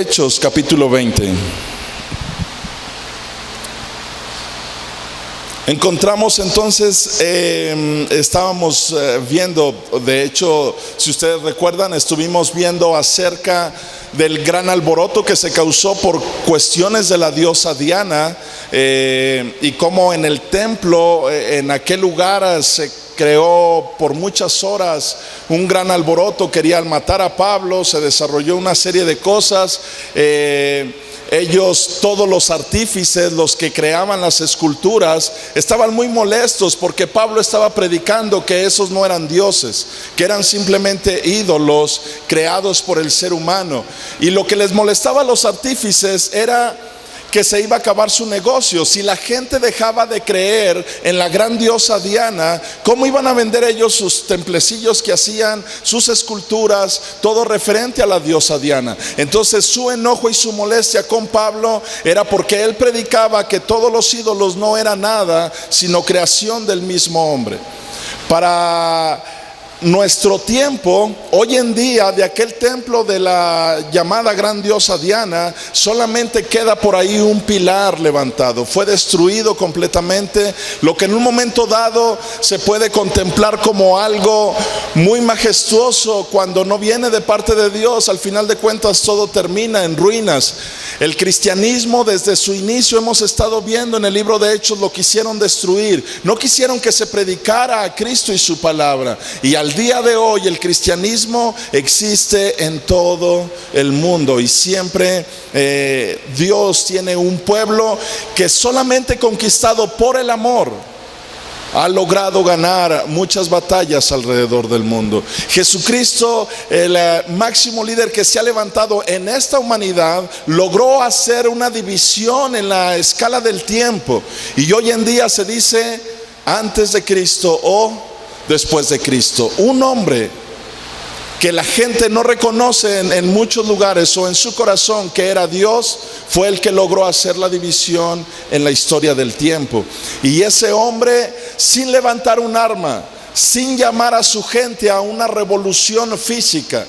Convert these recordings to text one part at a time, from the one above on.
Hechos capítulo 20. Encontramos entonces, estábamos viendo, de hecho, si ustedes recuerdan, estuvimos viendo acerca del gran alboroto que se causó por cuestiones de la diosa Diana, y cómo en el templo, en aquel lugar, se creó por muchas horas un gran alboroto. Querían matar a Pablo, se desarrolló una serie de cosas. Ellos, todos los artífices, los que creaban las esculturas, estaban muy molestos porque Pablo estaba predicando que esos no eran dioses, que eran simplemente ídolos creados por el ser humano. Y lo que les molestaba a los artífices era que se iba a acabar su negocio. Si la gente dejaba de creer en la gran diosa Diana, ¿cómo iban a vender ellos sus templecillos que hacían, sus esculturas, todo referente a la diosa Diana? Entonces su enojo y su molestia con Pablo era porque él predicaba que todos los ídolos no eran nada sino creación del mismo hombre. Para nuestro tiempo, hoy en día, de aquel templo de la llamada gran diosa Diana, solamente queda por ahí un pilar levantado. Fue destruido completamente. Lo que en un momento dado se puede contemplar como algo muy majestuoso, cuando no viene de parte de Dios, al final de cuentas todo termina en ruinas. El cristianismo, desde su inicio, hemos estado viendo en el libro de Hechos, lo quisieron destruir. No quisieron que se predicara a Cristo y su palabra. Y al día de hoy el cristianismo existe en todo el mundo, y siempre Dios tiene un pueblo que solamente conquistado por el amor ha logrado ganar muchas batallas alrededor del mundo. Jesucristo, el máximo líder que se ha levantado en esta humanidad, logró hacer una división en la escala del tiempo, y hoy en día se dice antes de Cristo o después de Cristo. Un hombre que la gente no reconoce en muchos lugares, o en su corazón que era Dios, fue el que logró hacer la división en la historia del tiempo. Y ese hombre, sin levantar un arma, sin llamar a su gente a una revolución física,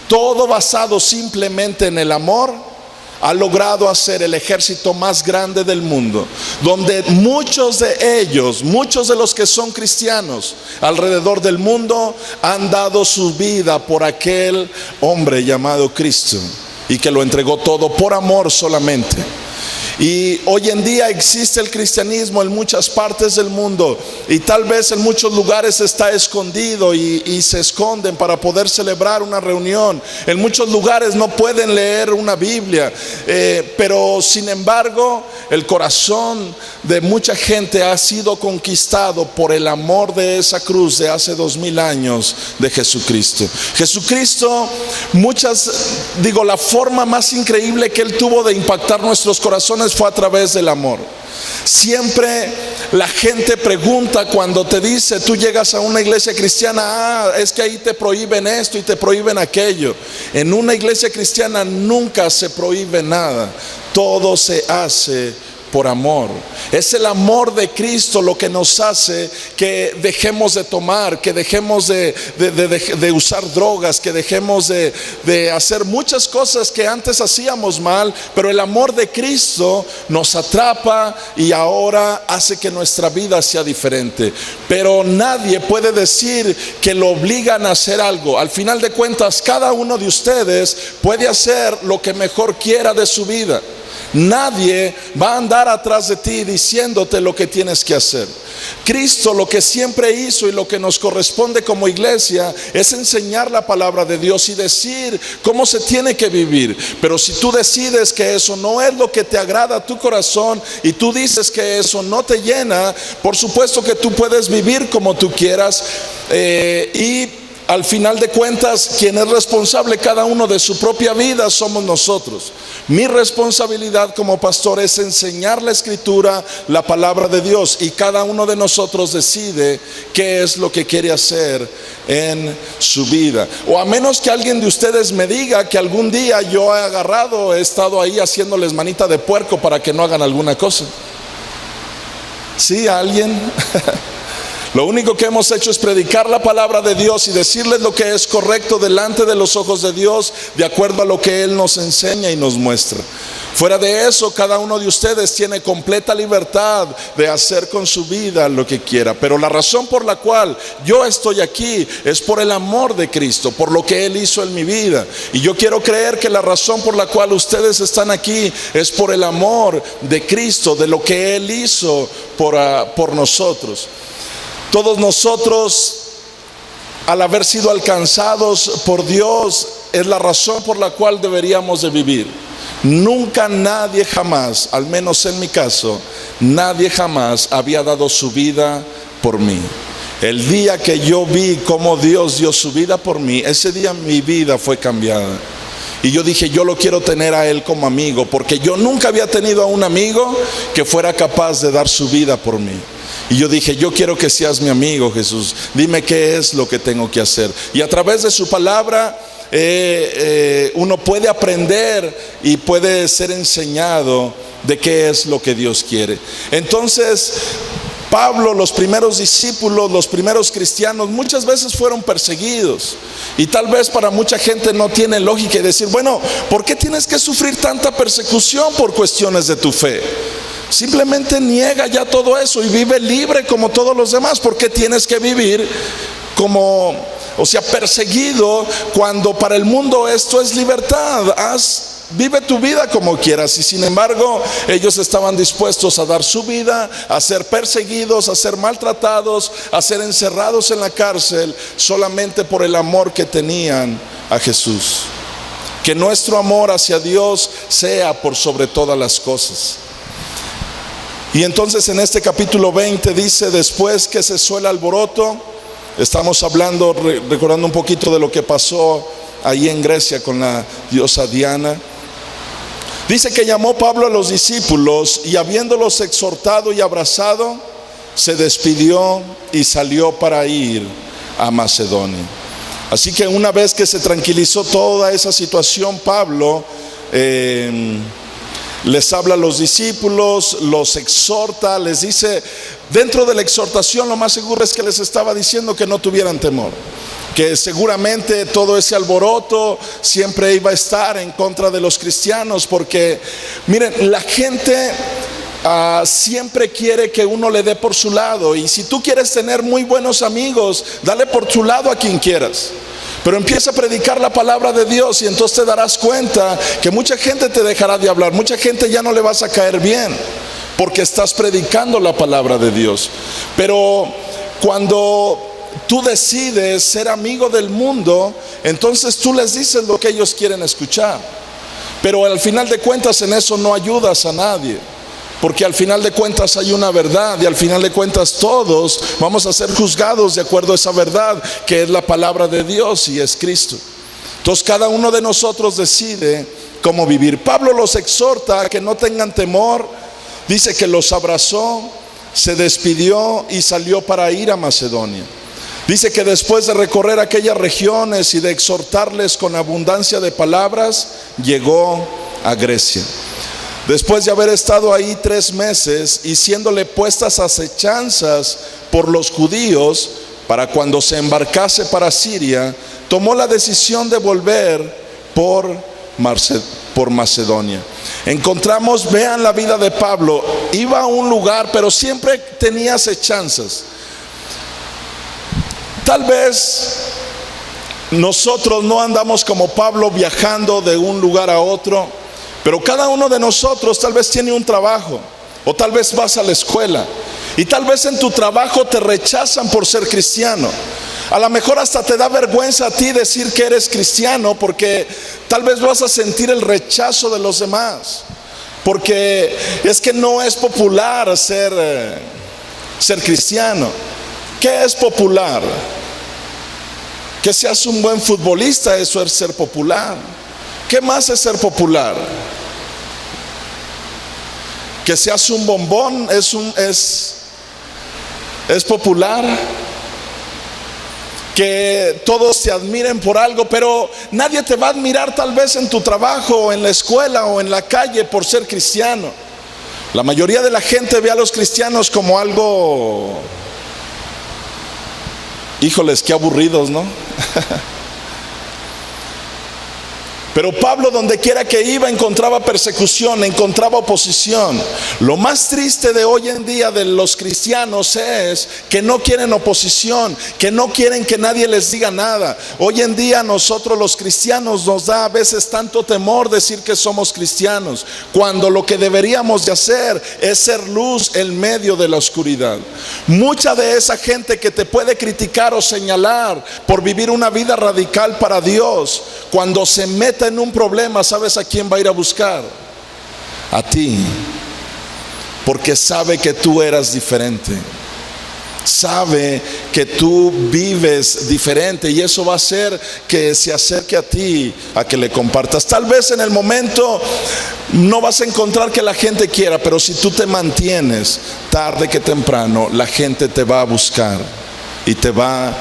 todo basado simplemente en el amor, ha logrado hacer el ejército más grande del mundo, donde muchos de ellos, muchos de los que son cristianos alrededor del mundo, han dado su vida por aquel hombre llamado Cristo, y que lo entregó todo por amor solamente. Y hoy en día existe el cristianismo en muchas partes del mundo, y tal vez en muchos lugares está escondido y se esconden para poder celebrar una reunión. En muchos lugares no pueden leer una Biblia, pero sin embargo el corazón de mucha gente ha sido conquistado por el amor de esa cruz de hace 2000 años de Jesucristo. Jesucristo, la forma más increíble que Él tuvo de impactar nuestros corazones fue a través del amor. Siempre la gente pregunta cuando te dice, tú llegas a una iglesia cristiana, es que ahí te prohíben esto y te prohíben aquello. En una iglesia cristiana nunca se prohíbe nada, todo se hace por amor. Es el amor de Cristo lo que nos hace que dejemos de tomar, que dejemos de usar drogas, que dejemos de hacer muchas cosas que antes hacíamos mal. Pero el amor de Cristo nos atrapa y ahora hace que nuestra vida sea diferente. Pero nadie puede decir que lo obligan a hacer algo. Al final de cuentas, cada uno de ustedes puede hacer lo que mejor quiera de su vida. Nadie va a andar atrás de ti diciéndote lo que tienes que hacer. Cristo lo que siempre hizo, y lo que nos corresponde como iglesia, es enseñar la palabra de Dios y decir cómo se tiene que vivir. Pero si tú decides que eso no es lo que te agrada a tu corazón, y tú dices que eso no te llena, por supuesto que tú puedes vivir como tú quieras, y al final de cuentas, quien es responsable cada uno de su propia vida somos nosotros. Mi responsabilidad como pastor es enseñar la Escritura, la palabra de Dios, y cada uno de nosotros decide qué es lo que quiere hacer en su vida. O a menos que alguien de ustedes me diga que algún día yo he estado ahí haciéndoles manita de puerco para que no hagan alguna cosa. ¿Sí, alguien? Lo único que hemos hecho es predicar la palabra de Dios y decirles lo que es correcto delante de los ojos de Dios, de acuerdo a lo que Él nos enseña y nos muestra. Fuera de eso, cada uno de ustedes tiene completa libertad de hacer con su vida lo que quiera. Pero la razón por la cual yo estoy aquí es por el amor de Cristo, por lo que Él hizo en mi vida. Y yo quiero creer que la razón por la cual ustedes están aquí es por el amor de Cristo, de lo que Él hizo por nosotros. Todos nosotros, al haber sido alcanzados por Dios, es la razón por la cual deberíamos de vivir. Nunca nadie jamás, al menos en mi caso, nadie jamás había dado su vida por mí. El día que yo vi cómo Dios dio su vida por mí, ese día mi vida fue cambiada. Y yo dije, yo lo quiero tener a Él como amigo, porque yo nunca había tenido a un amigo que fuera capaz de dar su vida por mí. Y yo dije, yo quiero que seas mi amigo, Jesús. Dime qué es lo que tengo que hacer. Y a través de su palabra uno puede aprender y puede ser enseñado de qué es lo que Dios quiere. Entonces, Pablo, los primeros discípulos, los primeros cristianos, muchas veces fueron perseguidos. Y tal vez para mucha gente no tiene lógica y decir, bueno, ¿por qué tienes que sufrir tanta persecución por cuestiones de tu fe? Simplemente niega ya todo eso y vive libre como todos los demás. ¿Por qué tienes que vivir perseguido, cuando para el mundo esto es libertad? Vive tu vida como quieras. Y sin embargo, ellos estaban dispuestos a dar su vida, a ser perseguidos, a ser maltratados, a ser encerrados en la cárcel, solamente por el amor que tenían a Jesús. Que nuestro amor hacia Dios sea por sobre todas las cosas. Y entonces en este capítulo 20 dice, después que cesó el alboroto, estamos hablando, recordando un poquito de lo que pasó ahí en Grecia con la diosa Diana. Dice que llamó Pablo a los discípulos y habiéndolos exhortado y abrazado, se despidió y salió para ir a Macedonia. Así que una vez que se tranquilizó toda esa situación, Pablo les habla a los discípulos, los exhorta, les dice, dentro de la exhortación lo más seguro es que les estaba diciendo que no tuvieran temor, que seguramente todo ese alboroto siempre iba a estar en contra de los cristianos, porque miren, la gente siempre quiere que uno le dé por su lado, y si tú quieres tener muy buenos amigos, dale por tu lado a quien quieras. Pero empieza a predicar la palabra de Dios y entonces te darás cuenta que mucha gente te dejará de hablar, mucha gente ya no le vas a caer bien, porque estás predicando la palabra de Dios. Pero cuando tú decides ser amigo del mundo, entonces tú les dices lo que ellos quieren escuchar. Pero al final de cuentas en eso no ayudas a nadie, porque al final de cuentas hay una verdad y al final de cuentas todos vamos a ser juzgados de acuerdo a esa verdad, que es la palabra de Dios y es Cristo. Entonces cada uno de nosotros decide cómo vivir. Pablo los exhorta a que no tengan temor. Dice que los abrazó, se despidió y salió para ir a Macedonia. Dice que después de recorrer aquellas regiones y de exhortarles con abundancia de palabras, llegó a Grecia. Después de haber estado ahí 3 meses y siéndole puestas acechanzas por los judíos para cuando se embarcase para Siria, tomó la decisión de volver por Macedonia. Encontramos, vean la vida de Pablo, iba a un lugar pero siempre tenía acechanzas. Tal vez nosotros no andamos como Pablo viajando de un lugar a otro, pero cada uno de nosotros tal vez tiene un trabajo, o tal vez vas a la escuela, y tal vez en tu trabajo te rechazan por ser cristiano. A lo mejor hasta te da vergüenza a ti decir que eres cristiano, porque tal vez vas a sentir el rechazo de los demás, porque es que no es popular ser cristiano. ¿Qué es popular? Que seas un buen futbolista, eso es ser popular. ¿Qué más es ser popular? Que seas un bombón es popular. Que todos te admiren por algo, pero nadie te va a admirar tal vez en tu trabajo, o en la escuela, o en la calle por ser cristiano. La mayoría de la gente ve a los cristianos como algo Híjoles, qué aburridos, ¿no? Pero Pablo, donde quiera que iba, encontraba persecución, encontraba oposición. Lo más triste de hoy en día de los cristianos es que no quieren oposición, que no quieren que nadie les diga nada. Hoy en día nosotros los cristianos nos da a veces tanto temor decir que somos cristianos, cuando lo que deberíamos de hacer es ser luz en medio de la oscuridad. Mucha de esa gente que te puede criticar o señalar por vivir una vida radical para Dios, cuando se mete en un problema, ¿sabes a quién va a ir a buscar? A ti, porque sabe que tú eras diferente, sabe que tú vives diferente, y eso va a hacer que se acerque a ti, a que le compartas. Tal vez en el momento no vas a encontrar que la gente quiera, pero si tú te mantienes, tarde que temprano la gente te va a buscar y te va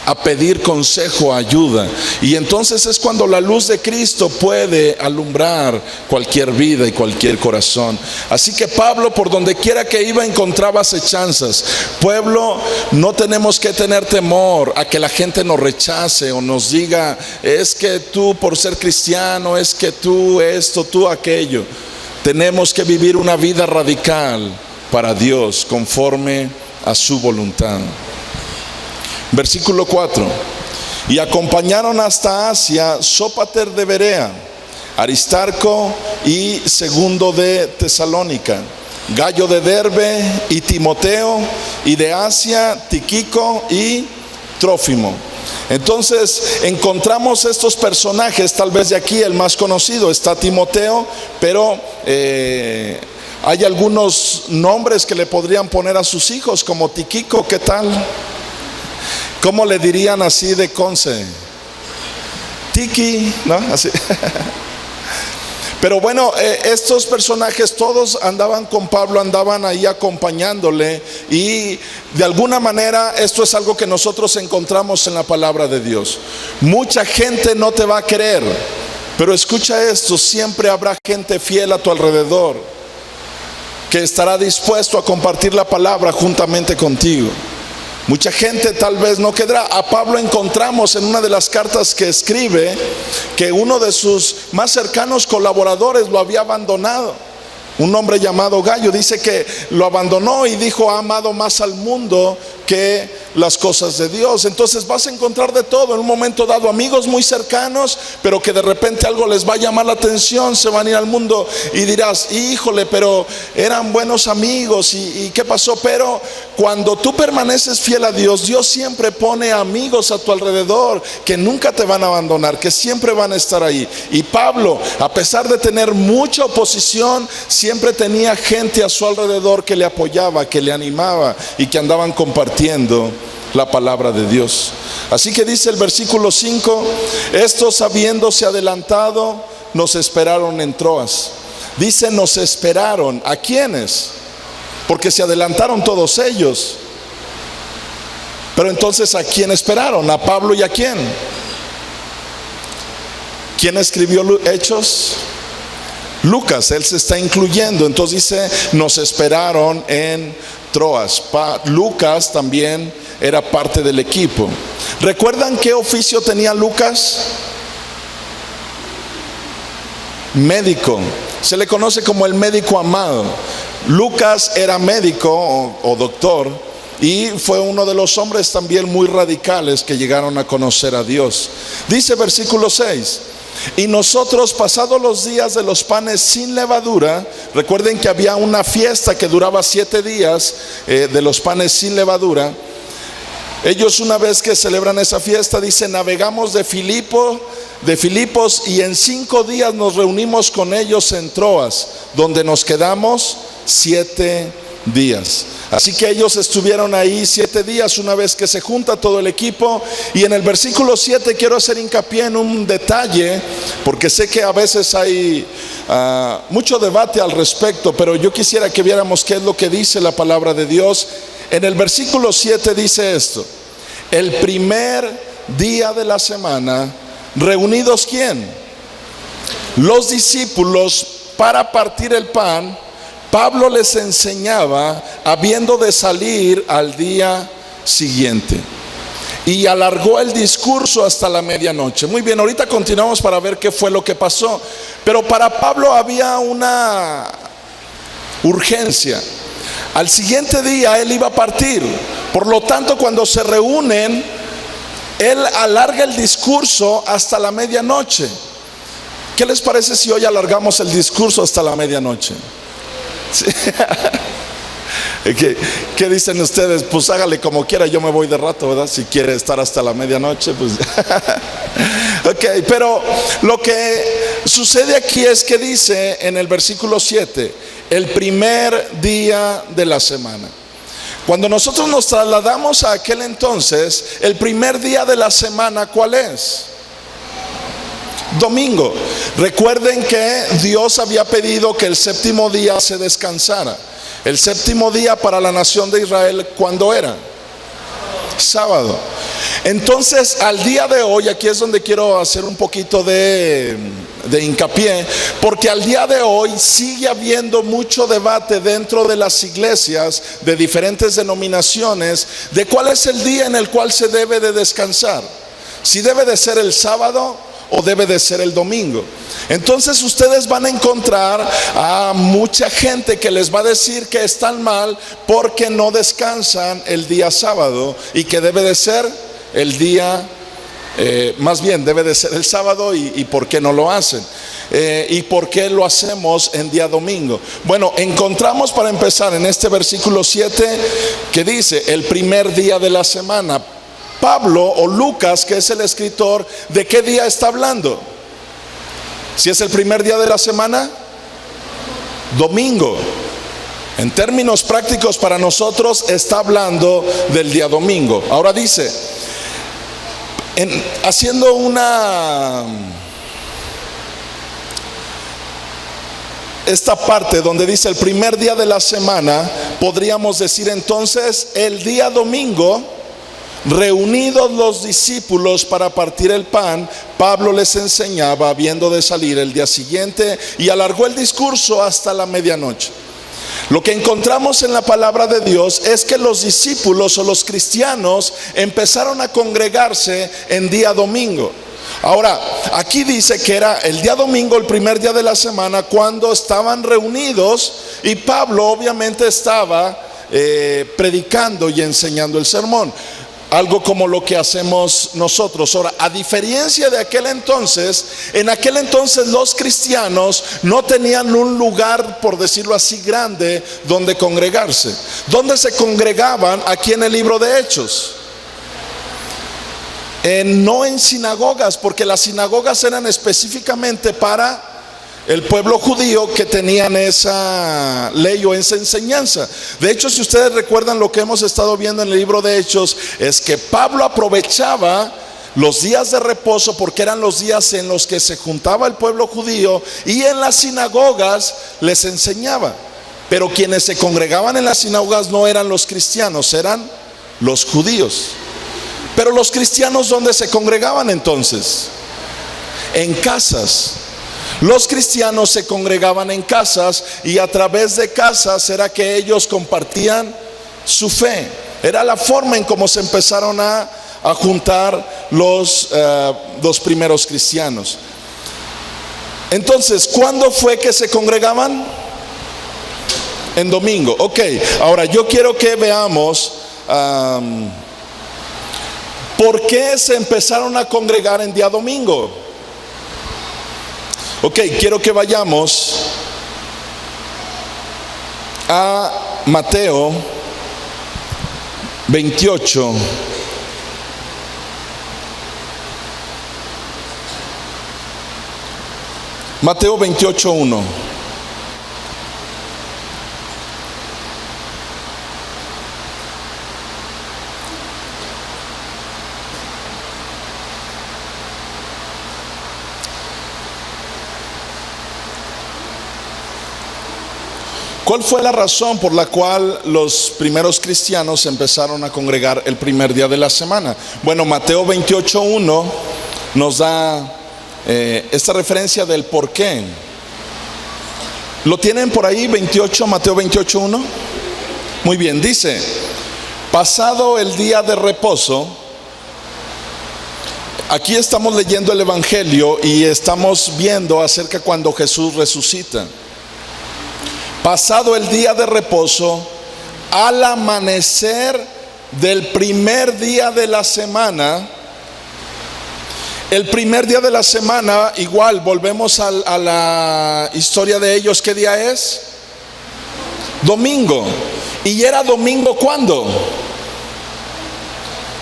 a pedir consejo, ayuda. Y entonces es cuando la luz de Cristo puede alumbrar cualquier vida y cualquier corazón. Así que Pablo, por donde quiera que iba, encontraba acechanzas. Pueblo, no tenemos que tener temor a que la gente nos rechace o nos diga: es que tú por ser cristiano, es que tú esto, tú aquello. Tenemos que vivir una vida radical para Dios, conforme a su voluntad. Versículo 4: y acompañaron hasta Asia Sópater de Berea, Aristarco y Segundo de Tesalónica, Gallo de Derbe y Timoteo, y de Asia Tíquico y Trófimo. Entonces encontramos estos personajes. Tal vez de aquí el más conocido está Timoteo, pero hay algunos nombres que le podrían poner a sus hijos, como Tíquico. ¿Qué tal? ¿Cómo le dirían así de Conce? Tiki, ¿no? Así. Pero bueno, estos personajes todos andaban con Pablo, andaban ahí acompañándole, y de alguna manera esto es algo que nosotros encontramos en la palabra de Dios. Mucha gente no te va a querer, pero escucha esto: siempre habrá gente fiel a tu alrededor que estará dispuesto a compartir la palabra juntamente contigo. Mucha gente tal vez no quedará. A Pablo encontramos en una de las cartas que escribe que uno de sus más cercanos colaboradores lo había abandonado. Un hombre llamado Gallo dice que lo abandonó y dijo: ha amado más al mundo que las cosas de Dios. Entonces vas a encontrar de todo en un momento dado: amigos muy cercanos, pero que de repente algo les va a llamar la atención, se van a ir al mundo, y dirás: híjole, pero eran buenos amigos, y ¿qué pasó? Pero cuando tú permaneces fiel a Dios, Dios siempre pone amigos a tu alrededor que nunca te van a abandonar, que siempre van a estar ahí. Y Pablo, a pesar de tener mucha oposición, siempre tenía gente a su alrededor que le apoyaba, que le animaba, y que andaban compartiendo la palabra de Dios. Así que dice el versículo 5: estos, habiéndose adelantado, nos esperaron en Troas. Dice nos esperaron. ¿A quiénes? Porque se adelantaron todos ellos. Pero entonces, ¿a quién esperaron? ¿A Pablo y a quién? ¿Quién escribió Hechos? Lucas, él se está incluyendo. Entonces dice nos esperaron en Troas. Lucas también era parte del equipo. ¿Recuerdan qué oficio tenía Lucas? Médico. Se le conoce como el médico amado. Lucas era médico o doctor, y fue uno de los hombres también muy radicales que llegaron a conocer a Dios. Dice versículo 6: y nosotros, pasados los días de los panes sin levadura, recuerden que había una fiesta que duraba 7 días de los panes sin levadura. Ellos, una vez que celebran esa fiesta, dice: navegamos de Filipos, y en 5 días nos reunimos con ellos en Troas, donde nos quedamos 7 días. Así que ellos estuvieron ahí 7 días, una vez que se junta todo el equipo. Y en el versículo 7 quiero hacer hincapié en un detalle, porque sé que a veces hay mucho debate al respecto, pero yo quisiera que viéramos qué es lo que dice la palabra de Dios. En el versículo 7 dice esto: el primer día de la semana, reunidos ¿quién? Los discípulos para partir el pan, Pablo les enseñaba, habiendo de salir al día siguiente. Y alargó el discurso hasta la medianoche. Muy bien, ahorita continuamos para ver qué fue lo que pasó. Pero para Pablo había una urgencia. Al siguiente día él iba a partir. Por lo tanto, cuando se reúnen, él alarga el discurso hasta la medianoche. ¿Qué les parece si hoy alargamos el discurso hasta la medianoche? ¿Sí? ¿Qué dicen ustedes? Pues hágale como quiera, yo me voy de rato, ¿verdad? Si quiere estar hasta la medianoche, pues ok, pero lo que sucede aquí es que dice en el versículo 7, el primer día de la semana. Cuando nosotros nos trasladamos a aquel entonces, el primer día de la semana, ¿cuál es? Domingo. Recuerden que Dios había pedido que el séptimo día se descansara. El séptimo día para la nación de Israel, ¿cuándo era? Sábado. Entonces, al día de hoy, aquí es donde quiero hacer un poquito de hincapié, porque al día de hoy sigue habiendo mucho debate dentro de las iglesias de diferentes denominaciones de cuál es el día en el cual se debe de descansar. Si debe de ser el sábado o debe de ser el domingo. Entonces ustedes van a encontrar a mucha gente que les va a decir que están mal porque no descansan el día sábado y que debe de ser el día, más bien debe de ser el sábado y por qué no lo hacen. ¿Y por qué lo hacemos en día domingo? Bueno, encontramos para empezar en este versículo 7 que dice el primer día de la semana. Pablo o Lucas, que es el escritor, ¿de qué día está hablando? Si es el primer día de la semana, domingo. En términos prácticos para nosotros está hablando del día domingo. Ahora dice, haciendo esta parte donde dice el primer día de la semana, podríamos decir entonces el día domingo. Reunidos los discípulos para partir el pan, Pablo les enseñaba habiendo de salir el día siguiente y alargó el discurso hasta la medianoche. Lo que encontramos en la palabra de Dios es que los discípulos o los cristianos empezaron a congregarse en día domingo. Ahora, aquí dice que era el día domingo, el primer día de la semana, cuando estaban reunidos y Pablo obviamente estaba predicando y enseñando el sermón. Algo como lo que hacemos nosotros. Ahora, a diferencia de aquel entonces, en aquel entonces los cristianos no tenían un lugar, por decirlo así, grande donde congregarse. ¿Dónde se congregaban? Aquí en el libro de Hechos. No en sinagogas, porque las sinagogas eran específicamente para el pueblo judío que tenían esa ley o esa enseñanza. De hecho, si ustedes recuerdan lo que hemos estado viendo en el libro de Hechos, es que Pablo aprovechaba los días de reposo porque eran los días en los que se juntaba el pueblo judío y en las sinagogas les enseñaba. Pero quienes se congregaban en las sinagogas no eran los cristianos, eran los judíos. Pero los cristianos, ¿dónde se congregaban entonces? En casas. Los cristianos se congregaban en casas y a través de casas era que ellos compartían su fe. Era la forma en cómo se empezaron a juntar los primeros cristianos. Entonces, ¿cuándo fue que se congregaban? En domingo. Ok, ahora yo quiero que veamos ¿por qué se empezaron a congregar en día domingo? Ok, quiero que vayamos a Mateo 28. Mateo 28:1. ¿Cuál fue la razón por la cual los primeros cristianos empezaron a congregar el primer día de la semana? Bueno, Mateo 28:1 nos da esta referencia del por qué. ¿Lo tienen por ahí? Mateo 28:1. Muy bien, dice: Pasado el día de reposo, aquí estamos leyendo el Evangelio y estamos viendo acerca cuando Jesús resucita. Pasado el día de reposo, al amanecer del primer día de la semana, el primer día de la semana, igual volvemos a la historia de ellos. ¿Qué día es? Domingo. ¿Y era domingo cuándo?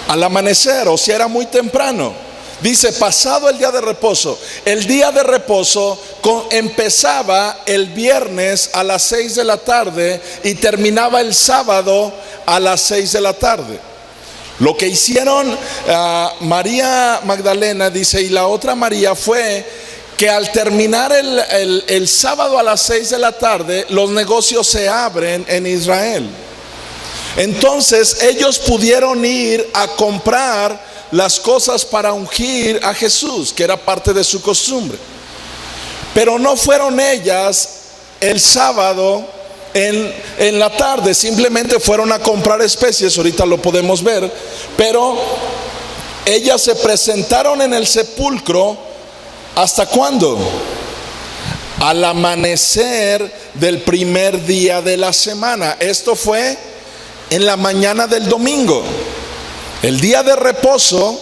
Al amanecer, o sea, era muy temprano. Dice, pasado el día de reposo. El día de reposo empezaba el viernes a las 6 de la tarde y terminaba el sábado a las 6 de la tarde. Lo que hicieron María Magdalena, dice, y la otra María, fue que al terminar el sábado a las 6 de la tarde, los negocios se abren en Israel. Entonces ellos pudieron ir a comprar las cosas para ungir a Jesús, que era parte de su costumbre. Pero no fueron ellas el sábado en la tarde, simplemente fueron a comprar especies, ahorita lo podemos ver. Pero ellas se presentaron en el sepulcro, ¿hasta cuándo? Al amanecer del primer día de la semana. Esto fue en la mañana del domingo. El día de reposo,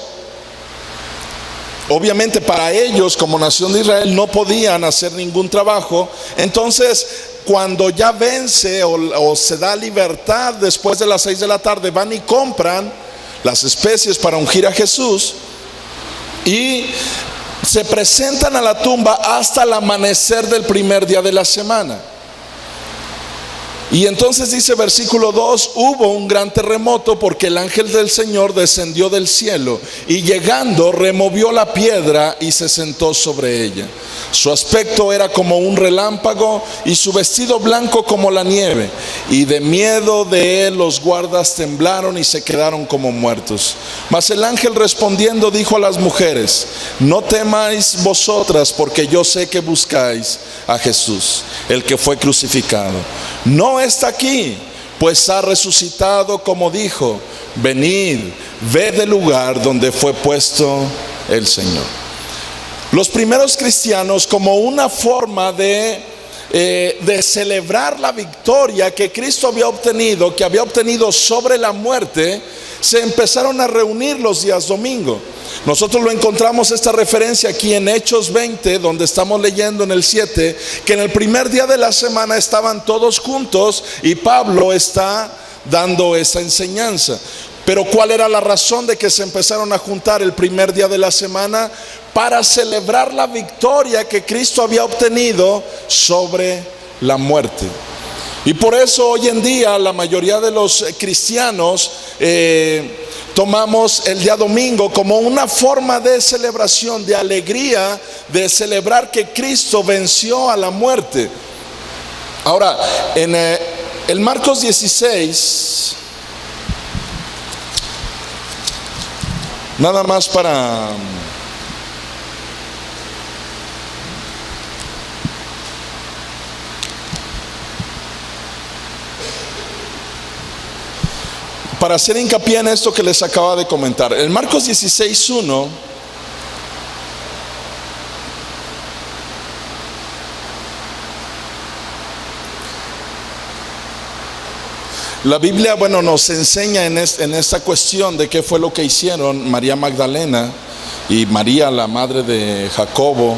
obviamente para ellos como nación de Israel no podían hacer ningún trabajo. Entonces cuando ya vence o se da libertad después de las 6 de la tarde, van y compran las especies para ungir a Jesús y se presentan a la tumba hasta el amanecer del primer día de la semana. Y entonces dice versículo 2, hubo un gran terremoto porque el ángel del Señor descendió del cielo y llegando removió la piedra y se sentó sobre ella. Su aspecto era como un relámpago y su vestido blanco como la nieve. Y de miedo de él los guardas temblaron y se quedaron como muertos. Mas el ángel respondiendo dijo a las mujeres, no temáis vosotras, porque yo sé que buscáis a Jesús, el que fue crucificado. No está aquí, pues ha resucitado como dijo. Venid, ved el lugar donde fue puesto el Señor. Los primeros cristianos, como una forma de celebrar la victoria que Cristo había obtenido, que había obtenido sobre la muerte, se empezaron a reunir los días domingo. Nosotros lo encontramos esta referencia aquí en Hechos 20, donde estamos leyendo en el 7, que en el primer día de la semana estaban todos juntos y Pablo está dando esa enseñanza. Pero ¿cuál era la razón de que se empezaron a juntar el primer día de la semana? Para celebrar la victoria que Cristo había obtenido sobre la muerte. Y por eso hoy en día la mayoría de los cristianos tomamos el día domingo como una forma de celebración, de alegría, de celebrar que Cristo venció a la muerte. Ahora, en el Marcos 16, nada más para hacer hincapié en esto que les acaba de comentar. En Marcos 16:1 la Biblia, nos enseña en esta cuestión de qué fue lo que hicieron María Magdalena y María, la madre de Jacobo,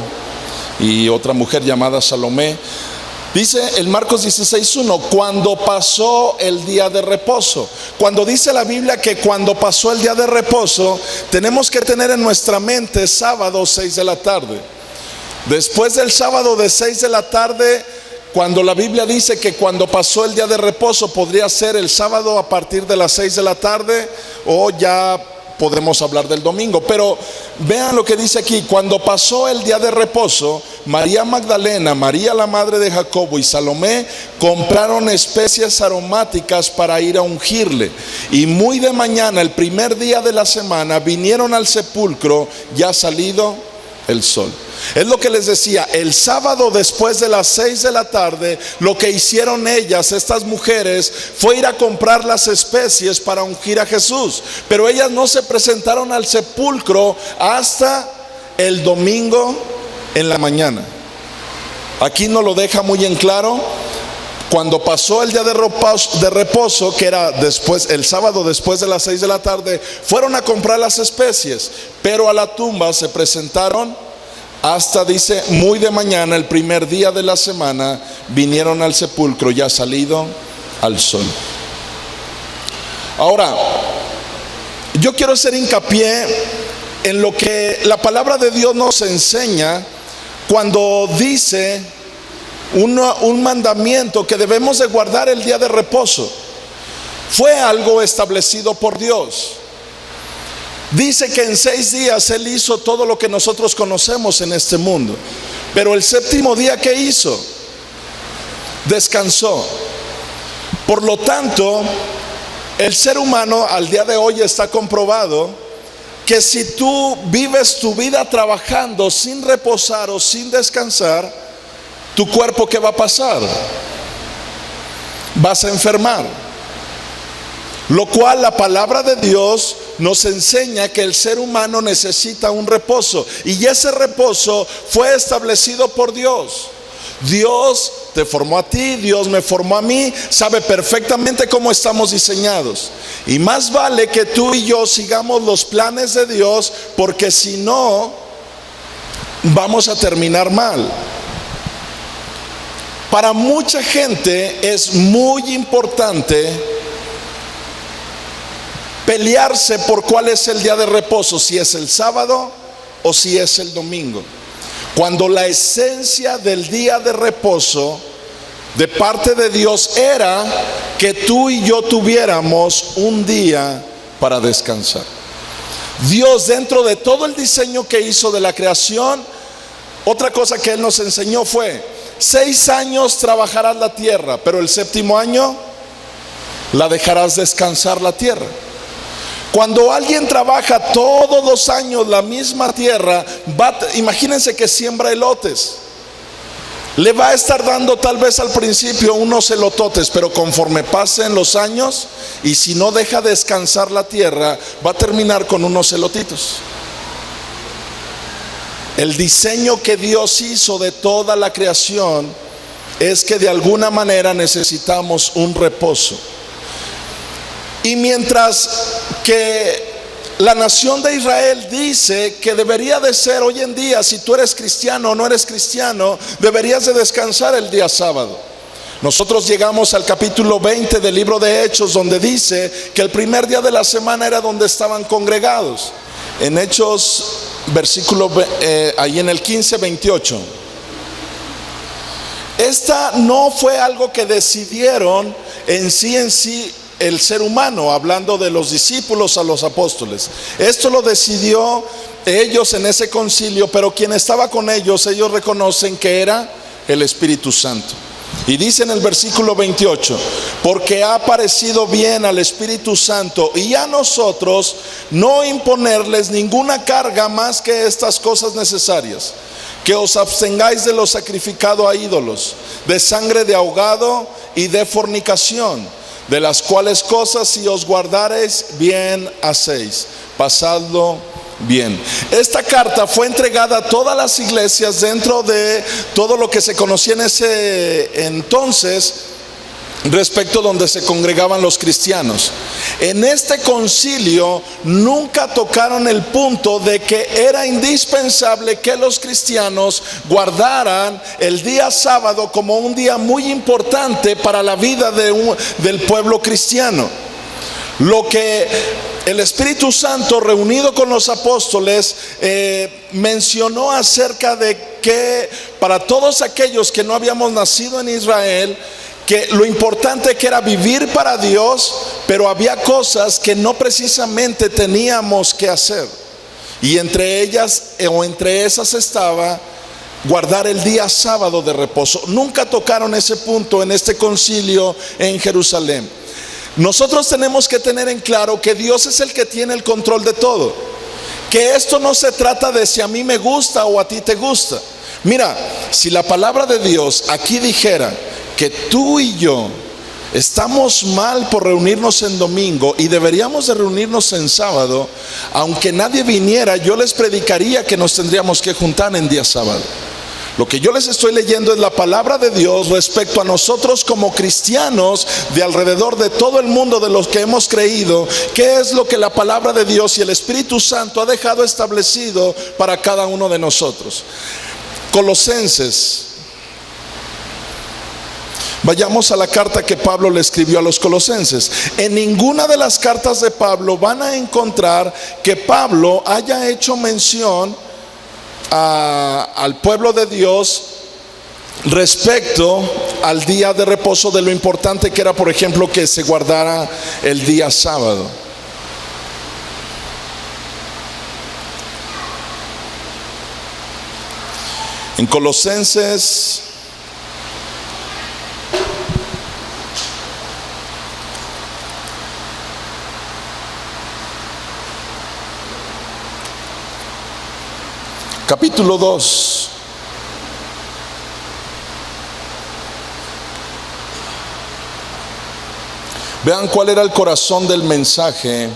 y otra mujer llamada Salomé. Dice en Marcos 16:1, cuando pasó el día de reposo. Cuando dice la Biblia que cuando pasó el día de reposo, tenemos que tener en nuestra mente sábado 6 de la tarde. Después del sábado de 6 de la tarde, cuando la Biblia dice que cuando pasó el día de reposo, podría ser el sábado a partir de las 6 de la tarde, o ya podremos hablar del domingo. Pero vean lo que dice aquí: cuando pasó el día de reposo, María Magdalena, María la madre de Jacobo y Salomé compraron especias aromáticas para ir a ungirle. Y muy de mañana, el primer día de la semana, vinieron al sepulcro ya salido el sol. Es lo que les decía, el sábado después de las 6 de la tarde, lo que hicieron ellas, estas mujeres, fue ir a comprar las especies para ungir a Jesús. Pero ellas no se presentaron al sepulcro hasta el domingo en la mañana. Aquí nos lo deja muy en claro. Cuando pasó el día de reposo, que era después, el sábado después de las 6 de la tarde, fueron a comprar las especies, pero a la tumba se presentaron hasta, dice, muy de mañana, el primer día de la semana, vinieron al sepulcro ya salido al sol. Ahora, yo quiero hacer hincapié en lo que la palabra de Dios nos enseña cuando dice un mandamiento que debemos de guardar el día de reposo. Fue algo establecido por Dios. Dice que en 6 días Él hizo todo lo que nosotros conocemos en este mundo, pero el séptimo día, ¿qué hizo? Descansó. Por lo tanto, el ser humano al día de hoy está comprobado que si tú vives tu vida trabajando sin reposar o sin descansar, tu cuerpo, ¿qué va a pasar? Vas a enfermar. Lo cual la palabra de Dios nos enseña que el ser humano necesita un reposo, y ese reposo fue establecido por Dios. Dios te formó a ti, Dios me formó a mí, sabe perfectamente cómo estamos diseñados, y más vale que tú y yo sigamos los planes de Dios, porque si no, vamos a terminar mal. Para mucha gente es muy importante pelearse por cuál es el día de reposo, si es el sábado o si es el domingo, cuando la esencia del día de reposo de parte de Dios era que tú y yo tuviéramos un día para descansar. Dios, dentro de todo el diseño que hizo de la creación, otra cosa que Él nos enseñó fue: 6 años trabajarás la tierra, pero el séptimo año la dejarás descansar la tierra. Cuando alguien trabaja todos los años la misma tierra, imagínense que siembra elotes. Le va a estar dando tal vez al principio unos elototes, pero conforme pasen los años, y si no deja descansar la tierra, va a terminar con unos elotitos. El diseño que Dios hizo de toda la creación es que de alguna manera necesitamos un reposo. Y mientras que la nación de Israel dice que debería de ser hoy en día, si tú eres cristiano o no eres cristiano, deberías de descansar el día sábado. Nosotros llegamos al capítulo 20 del libro de Hechos, donde dice que el primer día de la semana era donde estaban congregados. En Hechos, versículo ahí en el 15-28. Esta no fue algo que decidieron en sí el ser humano, hablando de los discípulos a los apóstoles. Esto lo decidió ellos en ese concilio, pero quien estaba con ellos, ellos reconocen que era el Espíritu Santo. Y dice en el versículo 28: porque ha parecido bien al Espíritu Santo y a nosotros no imponerles ninguna carga más que estas cosas necesarias: que os abstengáis de lo sacrificado a ídolos, de sangre de ahogado y de fornicación, de las cuales cosas si os guardareis bien hacéis, pasadlo bien. Esta carta fue entregada a todas las iglesias dentro de todo lo que se conocía en ese entonces respecto donde se congregaban los cristianos. En este concilio nunca tocaron el punto de que era indispensable que los cristianos guardaran el día sábado como un día muy importante para la vida del pueblo cristiano. Lo que el Espíritu Santo, reunido con los apóstoles, mencionó acerca de que para todos aquellos que no habíamos nacido en Israel, que lo importante que era vivir para Dios, pero había cosas que no precisamente teníamos que hacer, y entre ellas o entre esas estaba guardar el día sábado de reposo. Nunca tocaron ese punto en este concilio en Jerusalén. Nosotros tenemos que tener en claro que Dios es el que tiene el control de todo, que esto no se trata de si a mí me gusta o a ti te gusta. Mira, si la palabra de Dios aquí dijera que tú y yo estamos mal por reunirnos en domingo y deberíamos de reunirnos en sábado, aunque nadie viniera, yo les predicaría que nos tendríamos que juntar en día sábado. Lo que yo les estoy leyendo es la palabra de Dios respecto a nosotros como cristianos de alrededor de todo el mundo, de los que hemos creído, qué es lo que la palabra de Dios y el Espíritu Santo ha dejado establecido para cada uno de nosotros. Colosenses. Vayamos a la carta que Pablo le escribió a los colosenses. En ninguna de las cartas de Pablo van a encontrar que Pablo haya hecho mención al pueblo de Dios respecto al día de reposo, de lo importante que era, por ejemplo, que se guardara el día sábado. En Colosenses capítulo 2. Vean cuál era el corazón del mensaje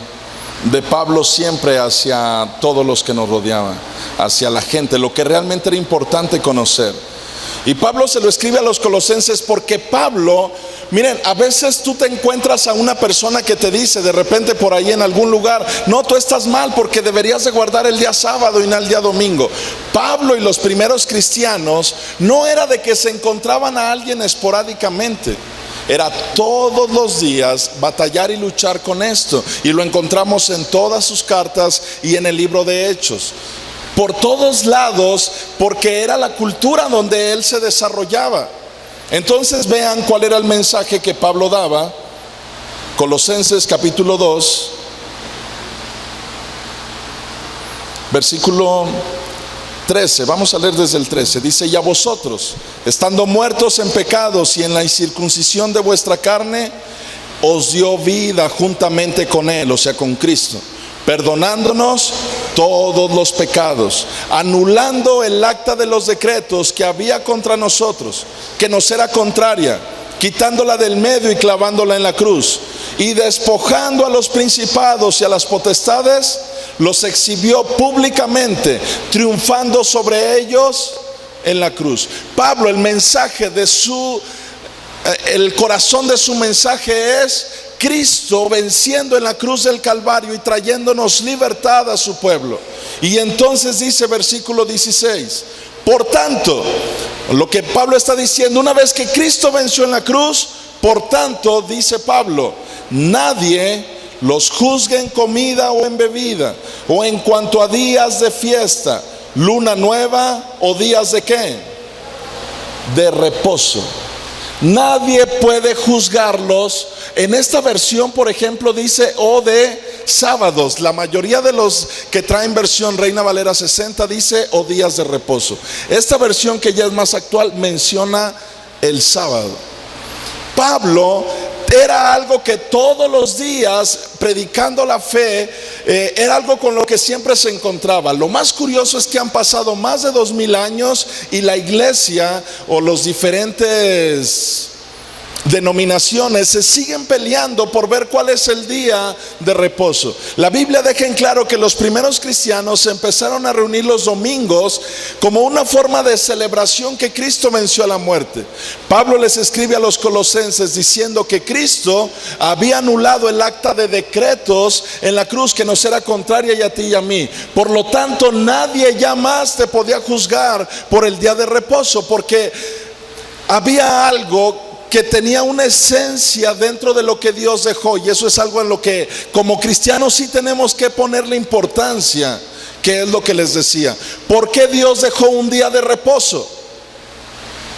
de Pablo siempre hacia todos los que nos rodeaban, hacia la gente, lo que realmente era importante conocer. Y Pablo se lo escribe a los colosenses porque Pablo, miren, a veces tú te encuentras a una persona que te dice de repente por ahí en algún lugar: no, tú estás mal porque deberías de guardar el día sábado y no el día domingo. Pablo y los primeros cristianos no era de que se encontraban a alguien esporádicamente. Era todos los días batallar y luchar con esto. Y lo encontramos en todas sus cartas y en el libro de Hechos. Por todos lados, porque era la cultura donde él se desarrollaba. Entonces vean cuál era el mensaje que Pablo daba. Colosenses capítulo 2, versículo 13, vamos a leer desde el 13. Dice: y a vosotros, estando muertos en pecados y en la incircuncisión de vuestra carne, os dio vida juntamente con él, o sea, con Cristo, perdonándonos todos los pecados, anulando el acta de los decretos que había contra nosotros, que nos era contraria, quitándola del medio y clavándola en la cruz, y despojando a los principados y a las potestades, los exhibió públicamente, triunfando sobre ellos en la cruz. Pablo, el mensaje de el corazón de su mensaje es Cristo venciendo en la cruz del Calvario y trayéndonos libertad a su pueblo. Y entonces dice versículo 16: por tanto, lo que Pablo está diciendo, una vez que Cristo venció en la cruz, por tanto, dice Pablo, nadie los juzgue en comida o en bebida, o en cuanto a días de fiesta, luna nueva o días de ¿qué? De reposo. Nadie puede juzgarlos. En esta versión, por ejemplo, dice o de sábados. La mayoría de los que traen versión Reina Valera 60 dice o días de reposo. Esta versión, que ya es más actual, menciona el sábado. Pablo era algo que todos los días, predicando la fe, era algo con lo que siempre se encontraba. Lo más curioso es que han pasado más de 2000 años y la iglesia o los diferentes denominaciones se siguen peleando por ver cuál es el día de reposo. La Biblia deja en claro que los primeros cristianos se empezaron a reunir los domingos como una forma de celebración que Cristo venció a la muerte. Pablo les escribe a los colosenses diciendo que Cristo había anulado el acta de decretos en la cruz que nos era contraria y a ti y a mí. Por lo tanto, nadie ya más te podía juzgar por el día de reposo, porque había algo que tenía una esencia dentro de lo que Dios dejó, y eso es algo en lo que como cristianos sí tenemos que ponerle importancia, que es lo que les decía. ¿Por qué Dios dejó un día de reposo?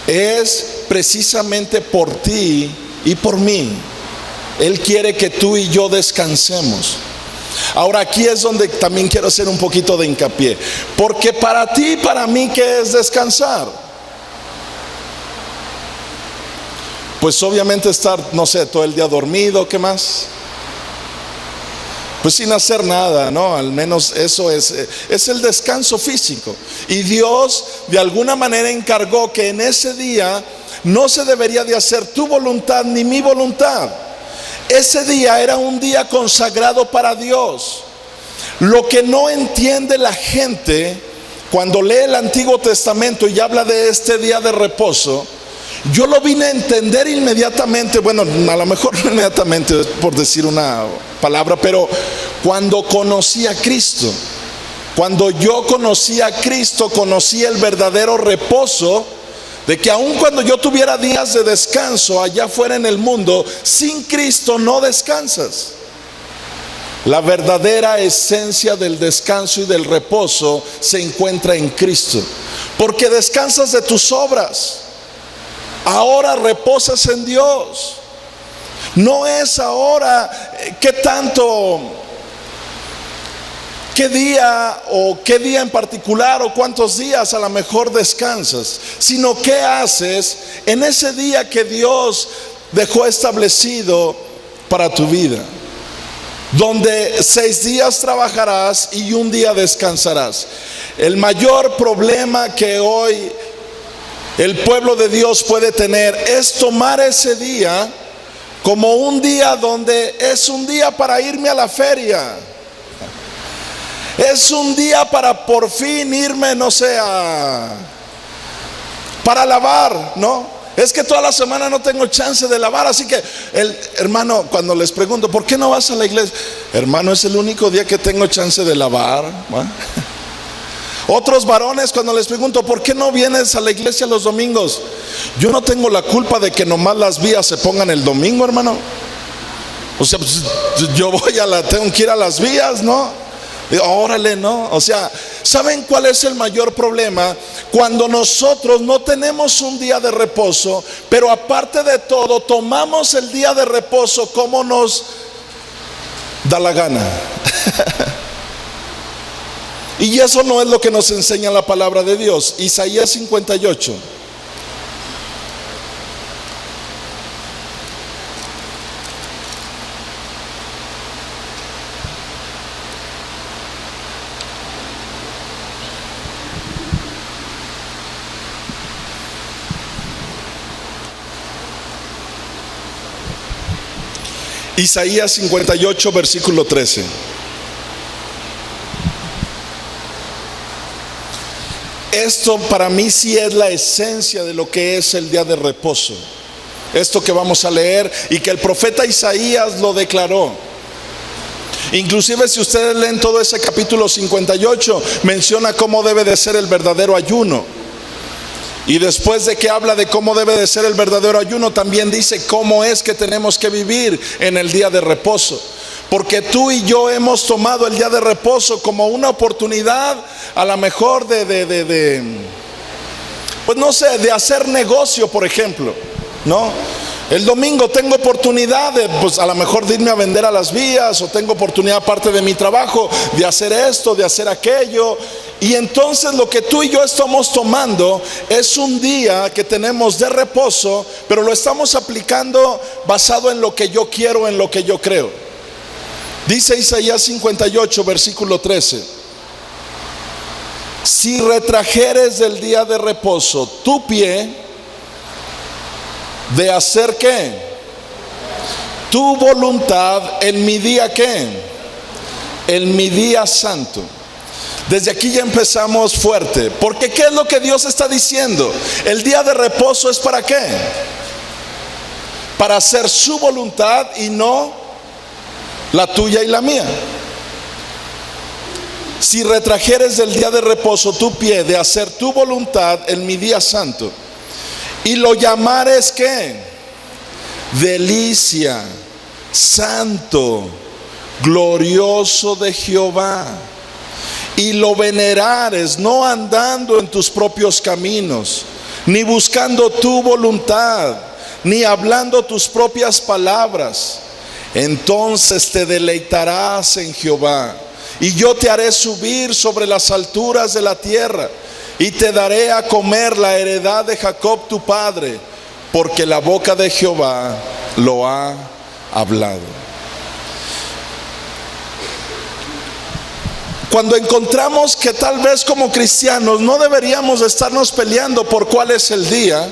Es precisamente por ti y por mí. Él quiere que tú y yo descansemos. Ahora, aquí es donde también quiero hacer un poquito de hincapié, porque para ti y para mí, ¿qué es descansar? Pues obviamente estar, no sé, todo el día dormido. ¿Qué más? pues sin hacer nada, ¿no? Al menos eso es el descanso físico. Y Dios de alguna manera encargó que en ese día no se debería de hacer tu voluntad ni mi voluntad. Ese día era un día consagrado para Dios. Lo que no entiende la gente cuando lee el Antiguo Testamento y habla de este día de reposo, yo lo vine a entender inmediatamente, bueno, a lo mejor no inmediatamente por decir una palabra, pero cuando conocí a Cristo. Cuando yo conocí a Cristo, conocí el verdadero reposo, de que aun cuando yo tuviera días de descanso allá afuera en el mundo, sin Cristo no descansas. La verdadera esencia del descanso y del reposo se encuentra en Cristo, porque descansas de tus obras. Ahora reposas en Dios. No es ahora qué tanto, qué día o qué día en particular o cuántos días a lo mejor descansas, sino qué haces en ese día que Dios dejó establecido para tu vida, donde 6 días trabajarás y un día descansarás. El mayor problema que hoy el pueblo de Dios puede tener es tomar ese día como un día donde es un día para irme a la feria. Es un día para por fin irme, no sé, para lavar, ¿no? Es que toda la semana no tengo chance de lavar, así que el hermano, cuando les pregunto, ¿por qué no vas a la iglesia? Hermano, es el único día que tengo chance de lavar, ¿va? Otros varones, cuando les pregunto, ¿por qué no vienes a la iglesia los domingos? Yo no tengo la culpa de que nomás las vías se pongan el domingo, hermano. O sea, pues, yo tengo que ir a las vías, ¿no? Órale, ¿no? O sea, ¿saben cuál es el mayor problema? Cuando nosotros no tenemos un día de reposo, pero aparte de todo, tomamos el día de reposo como nos da la gana. Y eso no es lo que nos enseña la palabra de Dios. Isaías 58. Isaías 58, versículo 13. Esto para mí sí es la esencia de lo que es el día de reposo. Esto que vamos a leer y que el profeta Isaías lo declaró. Inclusive si ustedes leen todo ese capítulo 58, menciona cómo debe de ser el verdadero ayuno. Y después de que habla de cómo debe de ser el verdadero ayuno, también dice cómo es que tenemos que vivir en el día de reposo. Porque tú y yo hemos tomado el día de reposo como una oportunidad, a lo mejor pues no sé, de hacer negocio, por ejemplo, ¿no? El domingo tengo oportunidad de, pues a lo mejor de irme a vender a las vías, o tengo oportunidad aparte de mi trabajo de hacer esto, de hacer aquello. Y entonces lo que tú y yo estamos tomando es un día que tenemos de reposo, pero lo estamos aplicando basado en lo que yo quiero, en lo que yo creo. Dice Isaías 58, versículo 13: si retrajeres del día de reposo tu pie, de hacer ¿qué? Tu voluntad en mi día ¿qué? En mi día santo. Desde aquí ya empezamos fuerte, porque ¿qué es lo que Dios está diciendo? El día de reposo es ¿para qué? Para hacer su voluntad y no la tuya y la mía. Si retrajeres del día de reposo tu pie de hacer tu voluntad en mi día santo, y lo llamares ¿qué? Delicia, santo, glorioso de Jehová, y lo venerares, no andando en tus propios caminos, ni buscando tu voluntad, ni hablando tus propias palabras, entonces te deleitarás en Jehová, y yo te haré subir sobre las alturas de la tierra, y te daré a comer la heredad de Jacob tu padre, porque la boca de Jehová lo ha hablado. Cuando encontramos que tal vez como cristianos no deberíamos estarnos peleando por cuál es el día,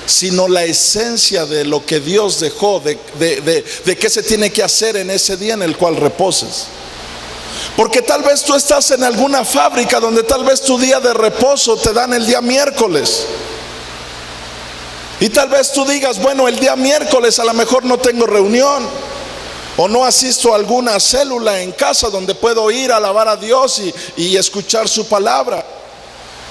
sino la esencia de lo que Dios dejó, de qué se tiene que hacer en ese día en el cual reposes. Porque tal vez tú estás en alguna fábrica donde tal vez tu día de reposo te dan el día miércoles. Y tal vez tú digas, bueno, el día miércoles a lo mejor no tengo reunión, o no asisto a alguna célula en casa donde puedo ir a alabar a Dios y escuchar su palabra.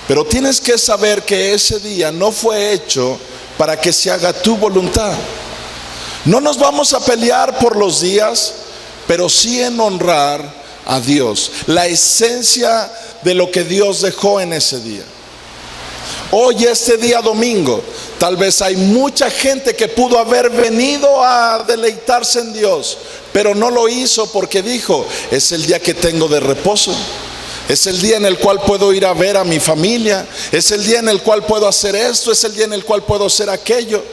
Pero tienes que saber que ese día no fue hecho para que se haga tu voluntad. No nos vamos a pelear por los días, pero sí en honrar a Dios, la esencia de lo que Dios dejó en ese día. Hoy, este día domingo, tal vez hay mucha gente que pudo haber venido a deleitarse en Dios, pero no lo hizo porque dijo, es el día que tengo de reposo, es el día en el cual puedo ir a ver a mi familia, es el día en el cual puedo hacer esto, es el día en el cual puedo hacer aquello.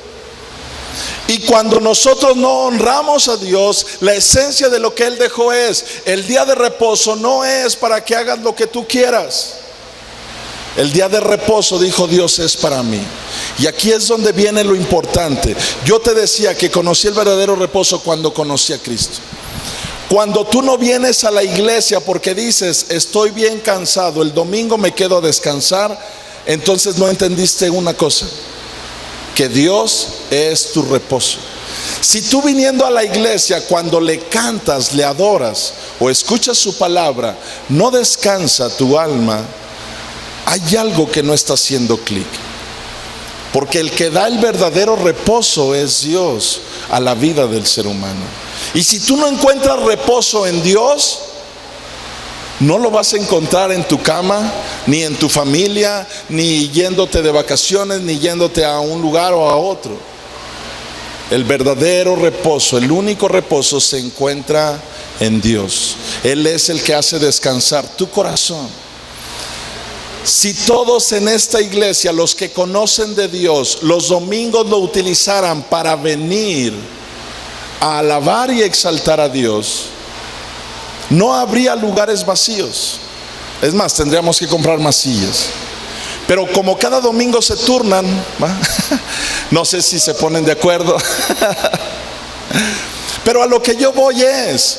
Y cuando nosotros no honramos a Dios, la esencia de lo que Él dejó es, el día de reposo no es para que hagas lo que tú quieras. El día de reposo, dijo Dios, es para mí. Y aquí es donde viene lo importante. Yo te decía que conocí el verdadero reposo cuando conocí a Cristo. Cuando tú no vienes a la iglesia porque dices, estoy bien cansado, el domingo me quedo a descansar, entonces no entendiste una cosa, que Dios es tu reposo. Si tú viniendo a la iglesia, cuando le cantas, le adoras o escuchas su palabra, no descansa tu alma, hay algo que no está haciendo clic. Porque el que da el verdadero reposo es Dios a la vida del ser humano. Y si tú no encuentras reposo en Dios, no lo vas a encontrar en tu cama, ni en tu familia, ni yéndote de vacaciones, ni yéndote a un lugar o a otro. El verdadero reposo, el único reposo se encuentra en Dios. Él es el que hace descansar tu corazón. Si todos en esta iglesia, los que conocen de Dios, los domingos lo utilizaran para venir a alabar y exaltar a Dios, no habría lugares vacíos. Es más, tendríamos que comprar más sillas. Pero como cada domingo se turnan, ¿va? No sé si se ponen de acuerdo. Pero a lo que yo voy es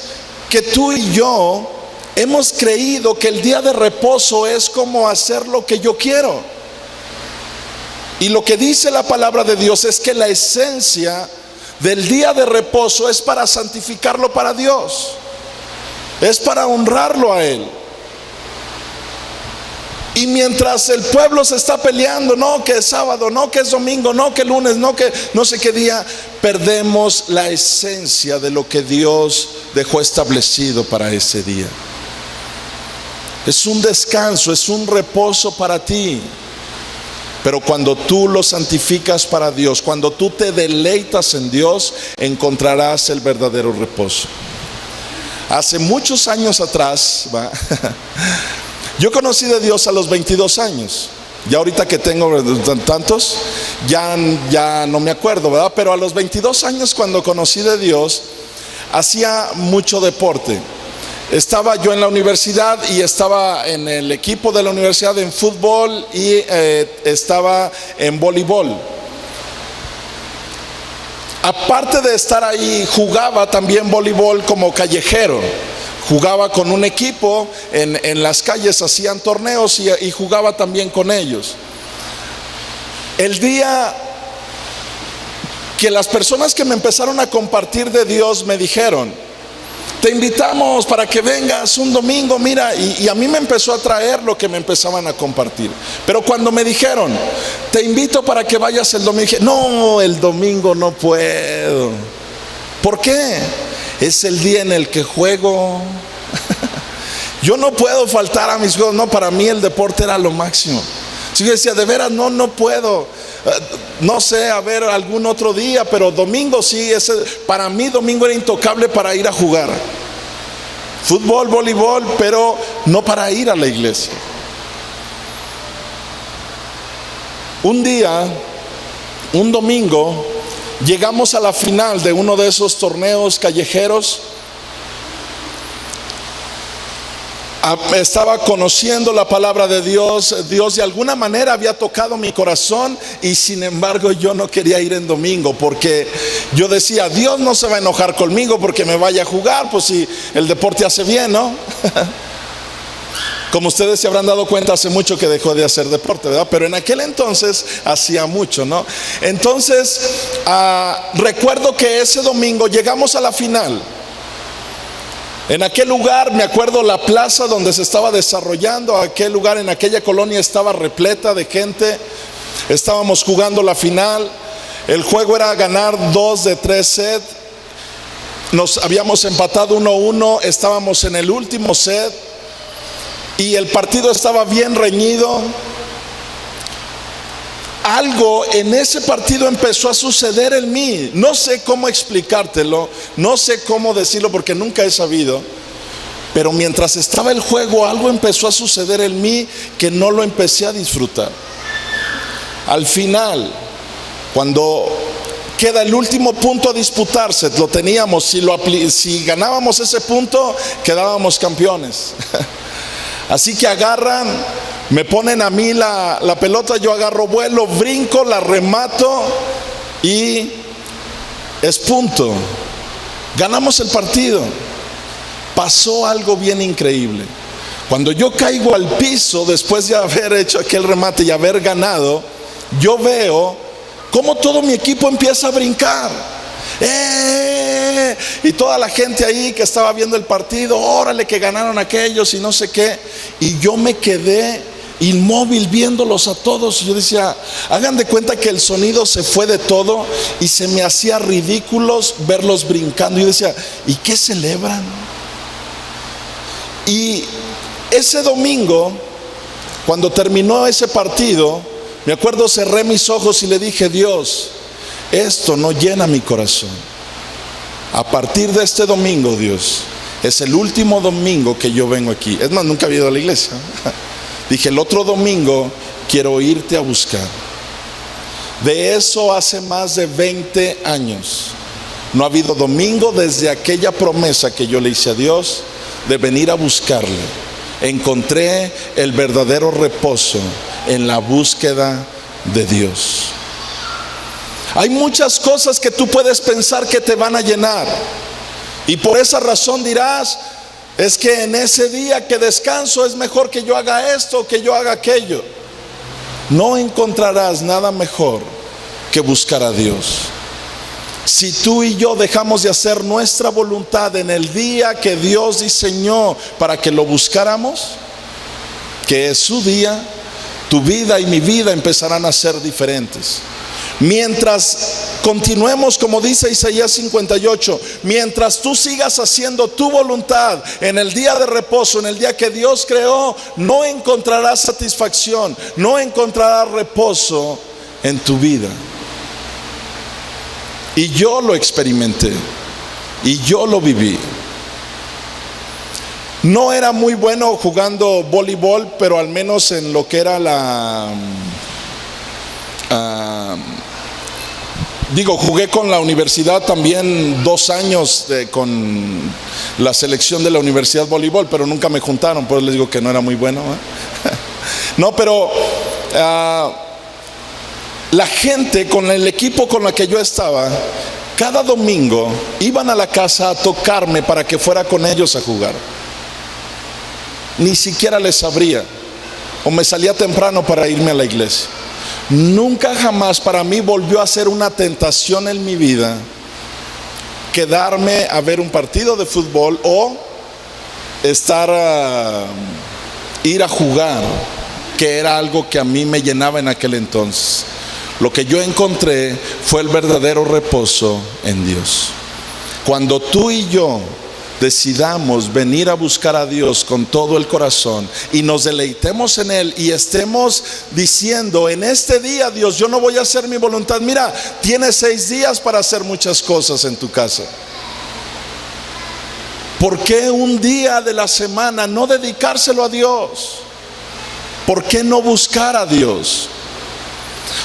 que tú y yo hemos creído que el día de reposo es como hacer lo que yo quiero. Y lo que dice la palabra de Dios es que la esencia del día de reposo es para santificarlo para Dios, es para honrarlo a Él. Y mientras el pueblo se está peleando, no que es sábado, no que es domingo, no que lunes, no que no sé qué día, perdemos la esencia de lo que Dios dejó establecido para ese día. Es un descanso, es un reposo para ti. Pero cuando tú lo santificas para Dios, cuando tú te deleitas en Dios, encontrarás el verdadero reposo. Hace muchos años atrás, yo conocí de Dios a los 22 años. Ya ahorita que tengo tantos, ya no me acuerdo, ¿verdad? Pero a los 22 años, cuando conocí de Dios, hacía mucho deporte. Estaba yo en la universidad y estaba en el equipo de la universidad en fútbol y estaba en voleibol. Aparte de estar ahí, jugaba también voleibol como callejero. Jugaba con un equipo en las calles, hacían torneos y jugaba también con ellos. El día que las personas que me empezaron a compartir de Dios me dijeron, te invitamos para que vengas un domingo, mira, y a mí me empezó a traer lo que me empezaban a compartir. Pero cuando me dijeron, te invito para que vayas el domingo, dije, no, el domingo no puedo. ¿Por qué? Es el día en el que juego. Yo no puedo faltar a mis juegos. No, para mí el deporte era lo máximo. Si yo decía, de veras, no puedo. No sé, a ver algún otro día, pero domingo sí, para mí domingo era intocable para ir a jugar fútbol, voleibol, pero no para ir a la iglesia. Un día, un domingo, llegamos a la final de uno de esos torneos callejeros estaba conociendo la palabra de Dios. Dios de alguna manera había tocado mi corazón, y sin embargo yo no quería ir en domingo, porque yo decía, Dios no se va a enojar conmigo porque me vaya a jugar, pues si el deporte hace bien, ¿no? Como ustedes se habrán dado cuenta, hace mucho que dejó de hacer deporte, ¿verdad? Pero en aquel entonces hacía mucho, ¿no? Entonces, recuerdo que ese domingo llegamos a la final. En aquel lugar, me acuerdo, la plaza donde se estaba desarrollando aquel lugar, en aquella colonia, estaba repleta de gente. Estábamos jugando la final. El juego era ganar 2 de 3 sets. Nos habíamos empatado 1-1. Estábamos en el último set y el partido estaba bien reñido. Algo en ese partido empezó a suceder en mí. No sé cómo explicártelo, no sé cómo decirlo, porque nunca he sabido. Pero mientras estaba el juego, algo empezó a suceder en mí que no lo empecé a disfrutar. Al final, cuando queda el último punto a disputarse, lo teníamos, si ganábamos ese punto, quedábamos campeones. Así que agarran, me ponen a mí la pelota, yo agarro vuelo, brinco, la remato y es punto. Ganamos el partido. Pasó algo bien increíble. Cuando yo caigo al piso después de haber hecho aquel remate y haber ganado, yo veo cómo todo mi equipo empieza a brincar. Y toda la gente ahí que estaba viendo el partido, órale que ganaron aquellos y no sé qué. Y yo me quedé inmóvil viéndolos a todos. Y yo decía, hagan de cuenta que el sonido se fue de todo y se me hacía ridículos verlos brincando. Y yo decía, ¿y qué celebran? Y ese domingo, cuando terminó ese partido, me acuerdo, cerré mis ojos y le dije, Dios, esto no llena mi corazón. A partir de este domingo, Dios, es el último domingo que yo vengo aquí. Es más, nunca había ido a la iglesia. Dije, el otro domingo quiero irte a buscar. De eso hace más de 20 años. No ha habido domingo desde aquella promesa que yo le hice a Dios de venir a buscarle. Encontré el verdadero reposo en la búsqueda de Dios. Hay muchas cosas que tú puedes pensar que te van a llenar, y por esa razón dirás, es que en ese día que descanso es mejor que yo haga esto o que yo haga aquello. No encontrarás nada mejor que buscar a Dios. Si tú y yo dejamos de hacer nuestra voluntad en el día que Dios diseñó para que lo buscáramos, que es su día, tu vida y mi vida empezarán a ser diferentes. Mientras continuemos, como dice Isaías 58, mientras tú sigas haciendo tu voluntad en el día de reposo, en el día que Dios creó, no encontrarás satisfacción, no encontrarás reposo en tu vida. Y yo lo experimenté, y yo lo viví. No era muy bueno jugando voleibol, pero al menos en lo que era jugué con la universidad también 2 años con la selección de la universidad voleibol, pero nunca me juntaron, por eso les digo que no era muy bueno, ¿eh? No, pero la gente con el equipo con la que yo estaba, cada domingo iban a la casa a tocarme para que fuera con ellos a jugar. Ni siquiera les abría, o me salía temprano para irme a la iglesia. Nunca jamás para mí volvió a ser una tentación en mi vida quedarme a ver un partido de fútbol o ir a jugar, que era algo que a mí me llenaba en aquel entonces. Lo que yo encontré fue el verdadero reposo en Dios. Cuando tú y yo decidamos venir a buscar a Dios con todo el corazón y nos deleitemos en Él y estemos diciendo, en este día, Dios, yo no voy a hacer mi voluntad. Mira, tienes 6 días para hacer muchas cosas en tu casa. ¿Por qué un día de la semana no dedicárselo a Dios? ¿Por qué no buscar a Dios?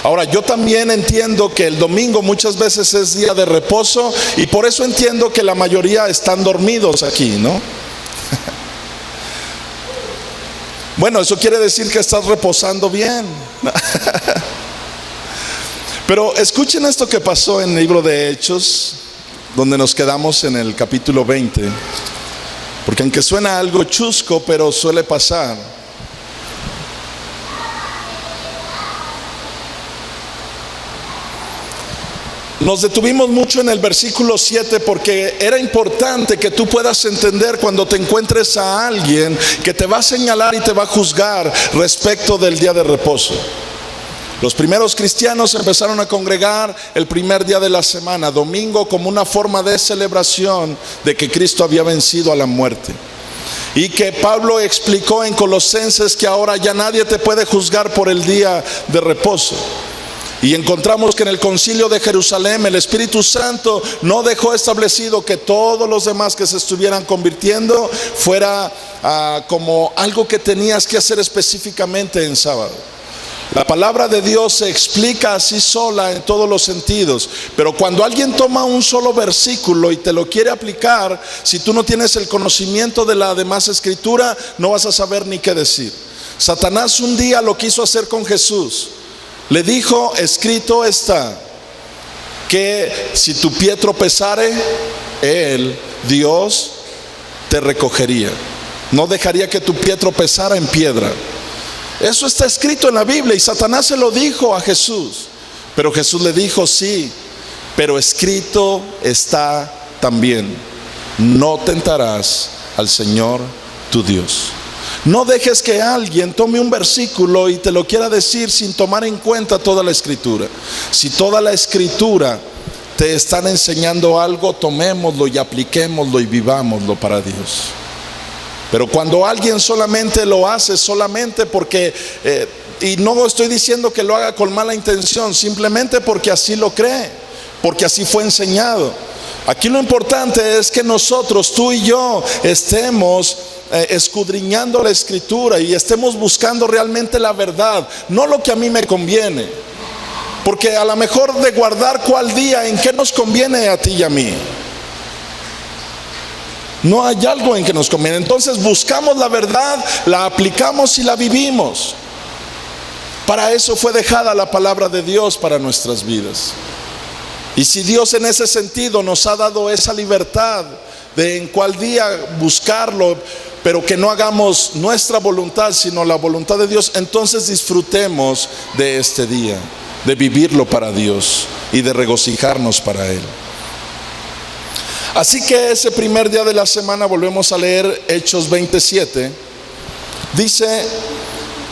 Ahora, yo también entiendo que el domingo muchas veces es día de reposo, y por eso entiendo que la mayoría están dormidos aquí, ¿no? Bueno, eso quiere decir que estás reposando bien. Pero escuchen esto que pasó en el libro de Hechos, donde nos quedamos en el capítulo 20. Porque aunque suena algo chusco, pero suele pasar. Nos detuvimos mucho en el versículo 7 porque era importante que tú puedas entender cuando te encuentres a alguien que te va a señalar y te va a juzgar respecto del día de reposo. Los primeros cristianos empezaron a congregar el primer día de la semana, domingo, como una forma de celebración de que Cristo había vencido a la muerte. Y que Pablo explicó en Colosenses que ahora ya nadie te puede juzgar por el día de reposo. Y encontramos que en el concilio de Jerusalén el Espíritu Santo no dejó establecido que todos los demás que se estuvieran convirtiendo fuera como algo que tenías que hacer específicamente en sábado. La palabra de Dios se explica así sola en todos los sentidos, pero cuando alguien toma un solo versículo y te lo quiere aplicar, si tú no tienes el conocimiento de la demás escritura, no vas a saber ni qué decir. Satanás un día lo quiso hacer con Jesús. Le dijo: escrito está que si tu pie tropezare, él, Dios, te recogería. No dejaría que tu pie tropezara en piedra. Eso está escrito en la Biblia y Satanás se lo dijo a Jesús. Pero Jesús le dijo: sí, pero escrito está también: no tentarás al Señor tu Dios. No dejes que alguien tome un versículo y te lo quiera decir sin tomar en cuenta toda la escritura. Si toda la escritura te están enseñando algo, tomémoslo y apliquémoslo y vivámoslo para Dios. Pero cuando alguien solamente lo hace solamente porque, y no estoy diciendo que lo haga con mala intención, simplemente porque así lo cree, porque así fue enseñado. Aquí lo importante es que nosotros, tú y yo, estemos escudriñando la escritura y estemos buscando realmente la verdad, no lo que a mí me conviene. Porque a lo mejor de guardar cuál día, ¿en qué nos conviene a ti y a mí? No hay algo en que nos conviene. Entonces buscamos la verdad, la aplicamos y la vivimos. Para eso fue dejada la palabra de Dios para nuestras vidas. Y si Dios en ese sentido nos ha dado esa libertad de en cuál día buscarlo, pero que no hagamos nuestra voluntad sino la voluntad de Dios, entonces disfrutemos de este día, de vivirlo para Dios y de regocijarnos para Él. Así que ese primer día de la semana, volvemos a leer Hechos 27, dice: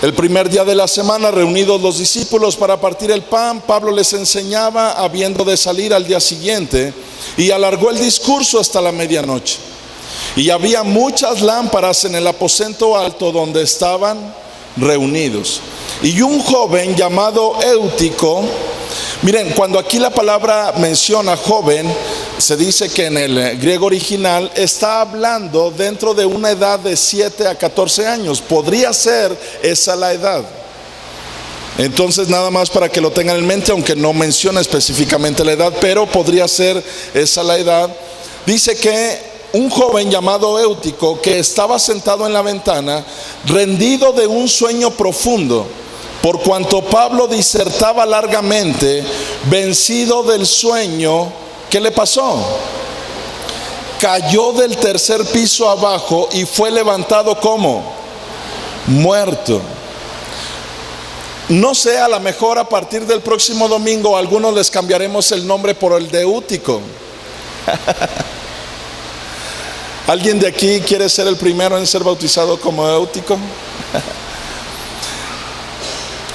el primer día de la semana, reunidos los discípulos para partir el pan, Pablo les enseñaba habiendo de salir al día siguiente, y alargó el discurso hasta la medianoche. Y había muchas lámparas en el aposento alto donde estaban reunidos. Y un joven llamado Eutico, miren, cuando aquí la palabra menciona joven, se dice que en el griego original está hablando dentro de una edad de 7 a 14 años. Podría ser esa la edad. Entonces, nada más para que lo tengan en mente, aunque no menciona específicamente la edad, pero podría ser esa la edad. Dice que un joven llamado Eutico, que estaba sentado en la ventana, rendido de un sueño profundo, por cuanto Pablo disertaba largamente, vencido del sueño, ¿qué le pasó? Cayó del tercer piso abajo y fue levantado como muerto. No sé, a lo mejor a partir del próximo domingo algunos les cambiaremos el nombre por el de Eutico. ¿Alguien de aquí quiere ser el primero en ser bautizado como Eutico?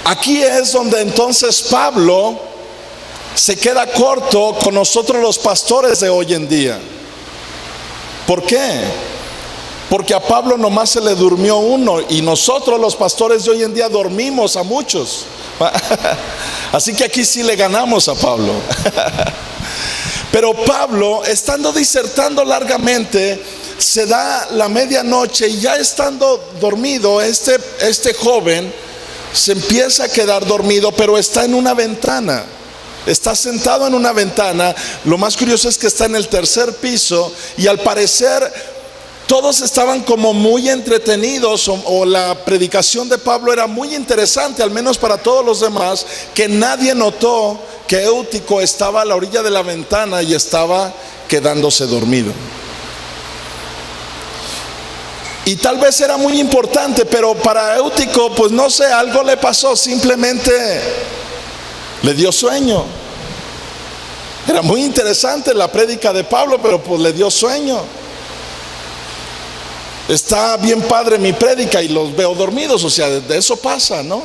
Aquí es donde entonces Pablo se queda corto con nosotros los pastores de hoy en día. ¿Por qué? Porque a Pablo nomás se le durmió uno, y nosotros los pastores de hoy en día dormimos a muchos. Así que aquí sí le ganamos a Pablo. Pero Pablo, estando disertando largamente, se da la medianoche y ya estando dormido, este joven se empieza a quedar dormido, pero está en una ventana. Está sentado en una ventana. Lo más curioso es que está en el tercer piso y al parecer Todos estaban como muy entretenidos, o la predicación de Pablo era muy interesante, al menos para todos los demás, que nadie notó que Eutico estaba a la orilla de la ventana y estaba quedándose dormido. Y tal vez era muy importante, pero para Eutico, pues no sé, algo le pasó, simplemente le dio sueño. Era muy interesante la prédica de Pablo, pero pues le dio sueño. Está bien padre mi prédica y los veo dormidos, o sea, de eso pasa, ¿no?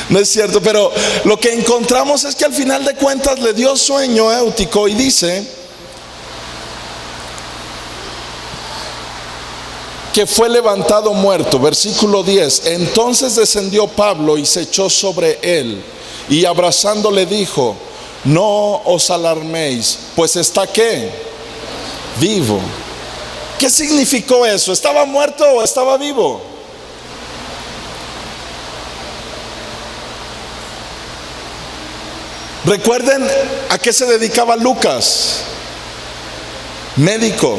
No es cierto, pero lo que encontramos es que al final de cuentas le dio sueño a Eutico y dice que fue levantado muerto. Versículo 10: entonces descendió Pablo y se echó sobre él y abrazándole dijo: no os alarméis, pues está ¿qué? Vivo. ¿Qué significó eso? ¿Estaba muerto o estaba vivo? Recuerden a qué se dedicaba Lucas, médico.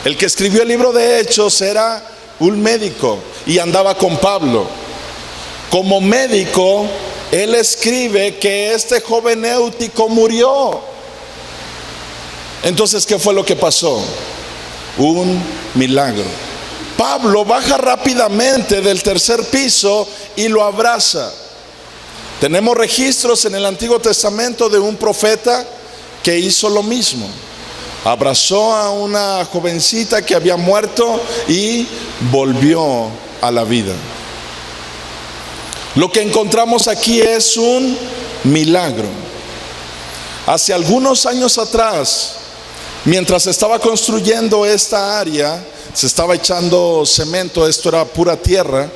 El que escribió el libro de Hechos era un médico y andaba con Pablo. Como médico, él escribe que este joven Eutico murió. Entonces, ¿qué fue lo que pasó? Un milagro. Pablo baja rápidamente del tercer piso y lo abraza. Tenemos registros en el Antiguo Testamento de un profeta que hizo lo mismo. Abrazó a una jovencita que había muerto y volvió a la vida. Lo que encontramos aquí es un milagro. Hace algunos años atrás, mientras estaba construyendo esta área, se estaba echando cemento, esto era pura tierra.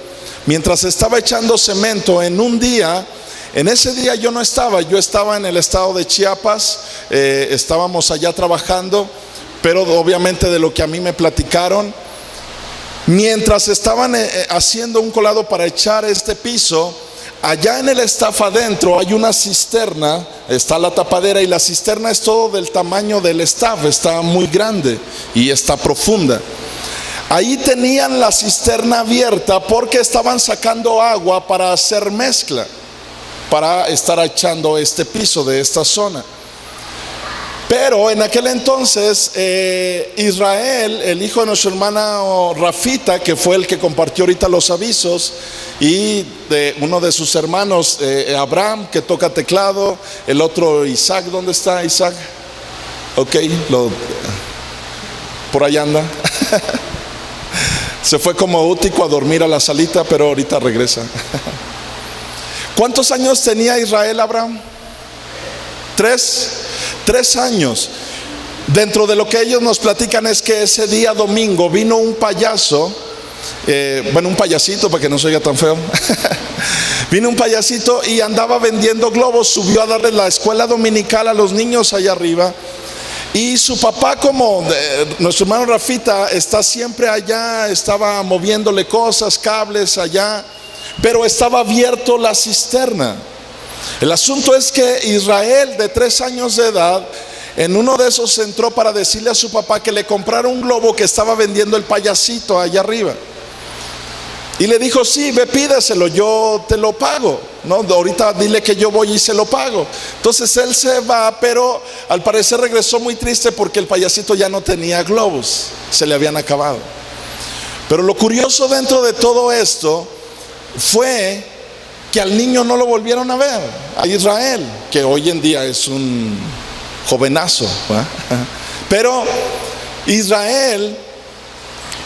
Mientras estaba echando cemento, en ese día yo no estaba, yo estaba en el estado de Chiapas, estábamos allá trabajando, pero obviamente de lo que a mí me platicaron, mientras estaban haciendo un colado para echar este piso, allá en el staff adentro hay una cisterna, está la tapadera y la cisterna es todo del tamaño del staff, está muy grande y está profunda. Ahí tenían la cisterna abierta porque estaban sacando agua para hacer mezcla, para estar echando este piso de esta zona. Pero en aquel entonces Israel, el hijo de nuestro hermano Rafita, que fue el que compartió ahorita los avisos, y de uno de sus hermanos, Abraham, que toca teclado, el otro Isaac, ¿dónde está Isaac? Ok, por allá anda. Se fue como Eutico a dormir a la salita, pero ahorita regresa. ¿Cuántos años tenía Israel, Abraham? 3 años. Dentro de lo que ellos nos platican es que ese día domingo vino un payaso, un payasito para que no se oiga tan feo. Vino un payasito y andaba vendiendo globos, subió a darle la escuela dominical a los niños allá arriba. Y su papá, como nuestro hermano Rafita, está siempre allá, estaba moviéndole cosas, cables allá, pero estaba abierto la cisterna. El asunto es que Israel, de 3 años de edad, en uno de esos entró para decirle a su papá que le comprara un globo que estaba vendiendo el payasito allá arriba. Y le dijo: sí, ve, pídeselo, yo te lo pago, ¿no? Ahorita dile que yo voy y se lo pago. Entonces él se va, pero al parecer regresó muy triste porque el payasito ya no tenía globos, se le habían acabado. Pero lo curioso dentro de todo esto fue que al niño no lo volvieron a ver, a Israel, que hoy en día es un jovenazo, ¿verdad? Pero Israel,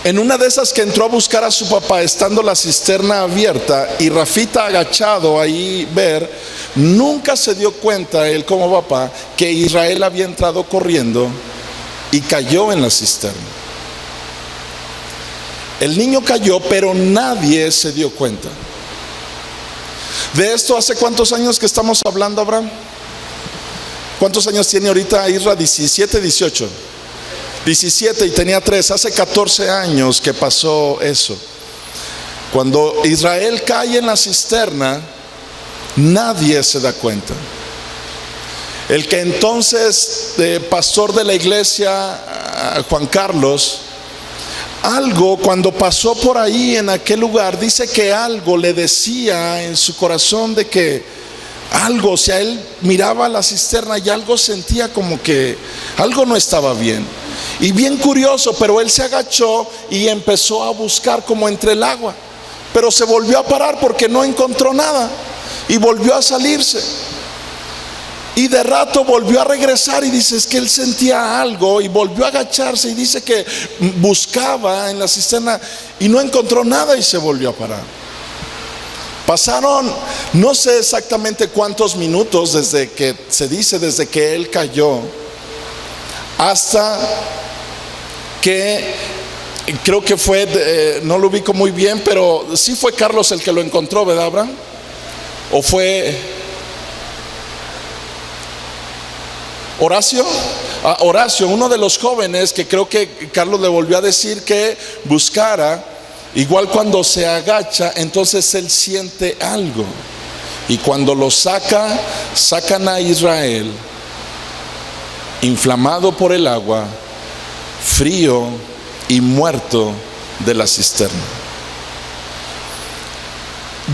en una de esas que entró a buscar a su papá, estando la cisterna abierta y Rafita agachado ahí ver, nunca se dio cuenta él como papá que Israel había entrado corriendo y cayó en la cisterna. El niño cayó, pero nadie se dio cuenta. De esto, ¿hace cuántos años que estamos hablando, Abraham? ¿Cuántos años tiene ahorita Isra? 17, 18. 17 y tenía 3. Hace 14 años que pasó eso. Cuando Israel cae en la cisterna, nadie se da cuenta. El que entonces, pastor de la iglesia, Juan Carlos, algo cuando pasó por ahí en aquel lugar, dice que algo le decía en su corazón de que algo, o sea, él miraba la cisterna y algo sentía como que algo no estaba bien. Y bien curioso, pero él se agachó y empezó a buscar como entre el agua, pero se volvió a parar porque no encontró nada y volvió a salirse. Y de rato volvió a regresar y dice es que él sentía algo y volvió a agacharse y dice que buscaba en la cisterna y no encontró nada y se volvió a parar. Pasaron no sé exactamente cuántos minutos desde que se dice, desde que él cayó hasta que creo que fue, no lo ubico muy bien, pero sí fue Carlos el que lo encontró, ¿verdad, Abraham? ¿O fue Horacio? Horacio, uno de los jóvenes que creo que Carlos le volvió a decir que buscara. Igual cuando se agacha, entonces él siente algo. Y cuando lo sacan a Israel, inflamado por el agua, frío y muerto de la cisterna.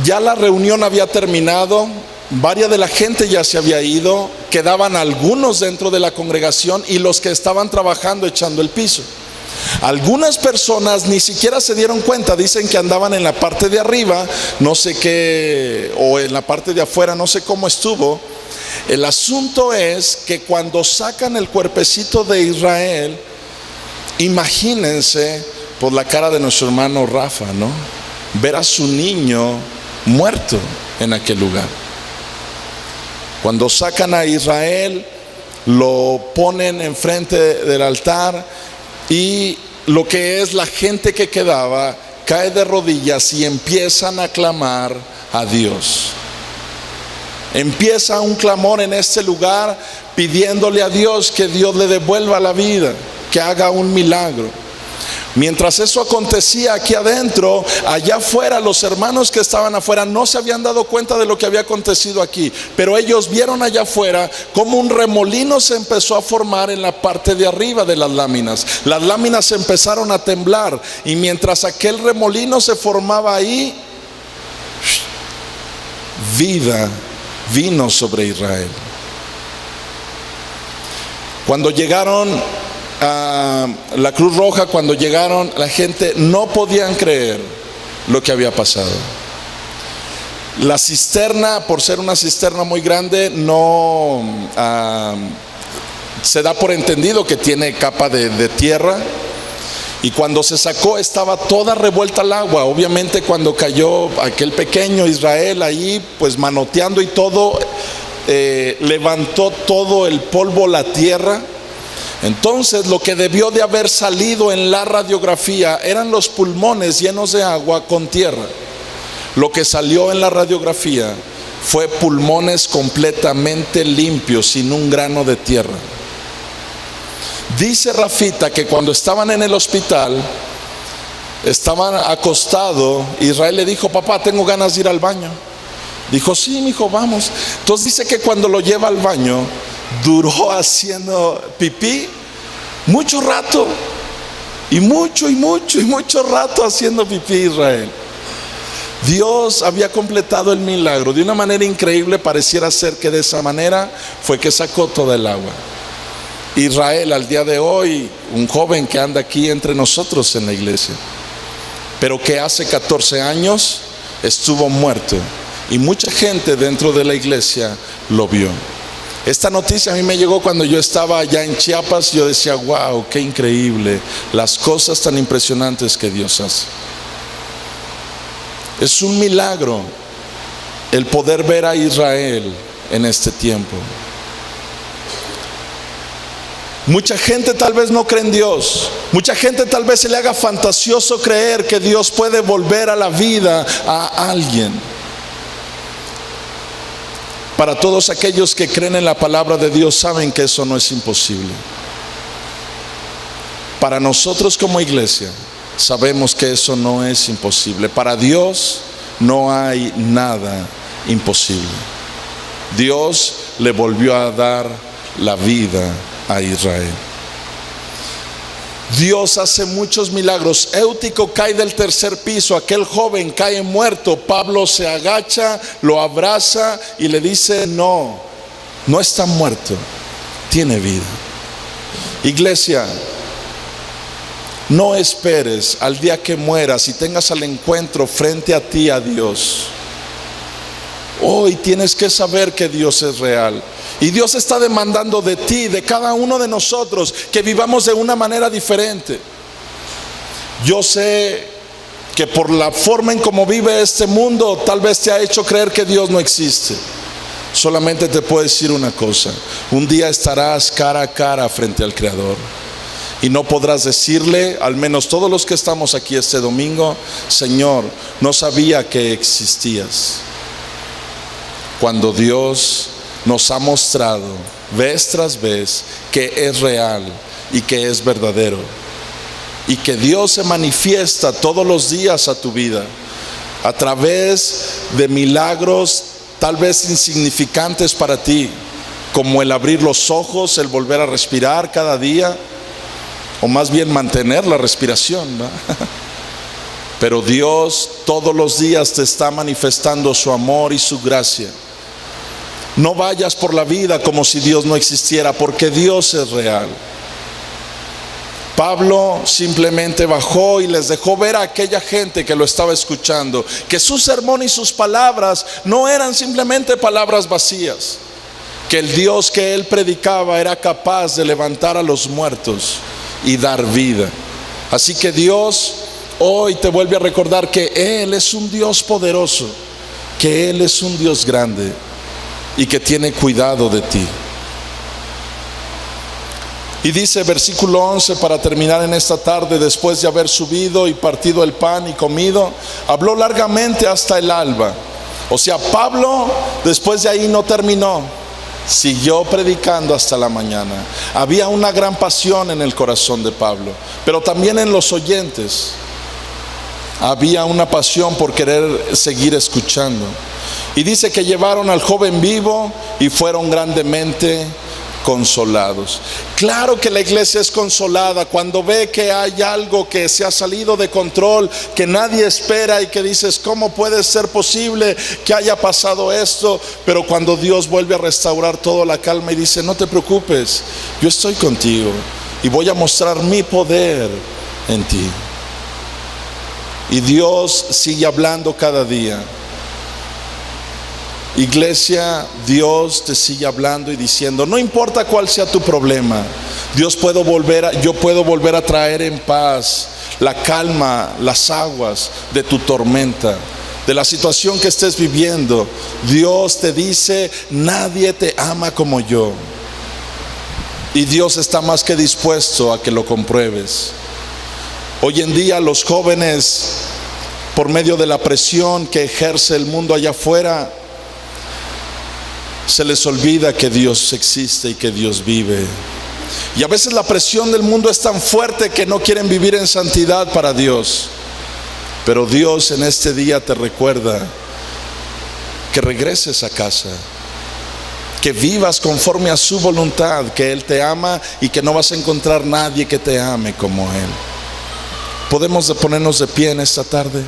Ya la reunión había terminado, varias de la gente ya se había ido, quedaban algunos dentro de la congregación y los que estaban trabajando echando el piso. Algunas personas ni siquiera se dieron cuenta, dicen que andaban en la parte de arriba, no sé qué, o en la parte de afuera, no sé cómo estuvo. El asunto es que cuando sacan el cuerpecito de Israel, imagínense por la cara de nuestro hermano Rafa, ¿no? Ver a su niño muerto en aquel lugar. Cuando sacan a Israel, lo ponen enfrente del altar y lo que es la gente que quedaba cae de rodillas y empiezan a clamar a Dios. Empieza un clamor en este lugar pidiéndole a Dios que Dios le devuelva la vida, que haga un milagro. Mientras eso acontecía aquí adentro, allá afuera, los hermanos que estaban afuera no se habían dado cuenta de lo que había acontecido aquí, pero ellos vieron allá afuera como un remolino se empezó a formar en la parte de arriba de las láminas. Las láminas empezaron a temblar y mientras aquel remolino se formaba ahí, vida vino sobre Israel. Cuando llegaron a la Cruz Roja, cuando llegaron, la gente no podían creer lo que había pasado. La cisterna, por ser una cisterna muy grande, no se da por entendido que tiene capa de tierra. Y cuando se sacó estaba toda revuelta al agua. Obviamente cuando cayó aquel pequeño Israel ahí, pues manoteando y todo, levantó todo el polvo, la tierra. Entonces lo que debió de haber salido en la radiografía eran los pulmones llenos de agua con tierra. Lo que salió en la radiografía fue pulmones completamente limpios, sin un grano de tierra. Dice Rafita que cuando estaban en el hospital, estaban acostados, Israel le dijo: papá, tengo ganas de ir al baño. Dijo: sí, mijo, vamos. Entonces dice que cuando lo lleva al baño, duró haciendo pipí mucho rato, y mucho rato haciendo pipí Israel. Dios había completado el milagro de una manera increíble. Pareciera ser que de esa manera fue que sacó toda el agua. Israel al día de hoy, un joven que anda aquí entre nosotros en la iglesia, pero que hace 14 años estuvo muerto, y mucha gente dentro de la iglesia lo vio. Esta noticia a mí me llegó cuando yo estaba allá en Chiapas. Yo decía: wow, qué increíble, las cosas tan impresionantes que Dios hace. Es un milagro el poder ver a Israel en este tiempo. Mucha gente tal vez no cree en Dios. Mucha gente tal vez se le haga fantasioso creer que Dios puede volver a la vida a alguien. Para todos aquellos que creen en la palabra de Dios, saben que eso no es imposible. Para nosotros como iglesia, sabemos que eso no es imposible. Para Dios no hay nada imposible. Dios le volvió a dar la vida a Israel. Dios hace muchos milagros. Éutico cae del tercer piso, aquel joven cae muerto. Pablo se agacha, lo abraza y le dice: no está muerto, tiene vida. Iglesia, no esperes al día que mueras y tengas el encuentro frente a ti a Dios. Hoy tienes que saber que Dios es real. Y Dios está demandando de ti, de cada uno de nosotros, que vivamos de una manera diferente. Yo sé que por la forma en cómo vive este mundo, tal vez te ha hecho creer que Dios no existe. Solamente te puedo decir una cosa: un día estarás cara a cara frente al Creador. Y no podrás decirle, al menos todos los que estamos aquí este domingo: Señor, no sabía que existías. Cuando Dios nos ha mostrado vez tras vez que es real y que es verdadero, y que Dios se manifiesta todos los días a tu vida a través de milagros tal vez insignificantes para ti, como el abrir los ojos, el volver a respirar cada día, o más bien mantener la respiración, ¿no? Pero Dios todos los días te está manifestando su amor y su gracia. No vayas por la vida como si Dios no existiera, porque Dios es real. Pablo simplemente bajó y les dejó ver a aquella gente que lo estaba escuchando que su sermón y sus palabras no eran simplemente palabras vacías, que el Dios que él predicaba era capaz de levantar a los muertos y dar vida. Así que Dios hoy te vuelve a recordar que Él es un Dios poderoso, que Él es un Dios grande y que tiene cuidado de ti. Y dice versículo 11, para terminar en esta tarde: después de haber subido y partido el pan y comido, habló largamente hasta el alba. O sea, Pablo después de ahí no terminó, siguió predicando hasta la mañana. Había una gran pasión en el corazón de Pablo, pero también en los oyentes había una pasión por querer seguir escuchando. Y dice que llevaron al joven vivo y fueron grandemente consolados. Claro que la iglesia es consolada cuando ve que hay algo que se ha salido de control, que nadie espera, y que dices: ¿cómo puede ser posible que haya pasado esto? Pero cuando Dios vuelve a restaurar toda la calma y dice: no te preocupes, yo estoy contigo y voy a mostrar mi poder en ti. Y Dios sigue hablando cada día. Iglesia, Dios te sigue hablando y diciendo: no importa cuál sea tu problema, yo puedo volver a traer en paz la calma, las aguas de tu tormenta, de la situación que estés viviendo. Dios te dice: nadie te ama como yo. Y Dios está más que dispuesto a que lo compruebes. Hoy en día los jóvenes, por medio de la presión que ejerce el mundo allá afuera, se les olvida que Dios existe y que Dios vive. Y a veces la presión del mundo es tan fuerte que no quieren vivir en santidad para Dios. Pero Dios en este día te recuerda que regreses a casa, que vivas conforme a su voluntad, que Él te ama y que no vas a encontrar nadie que te ame como Él. ¿Podemos ponernos de pie en esta tarde?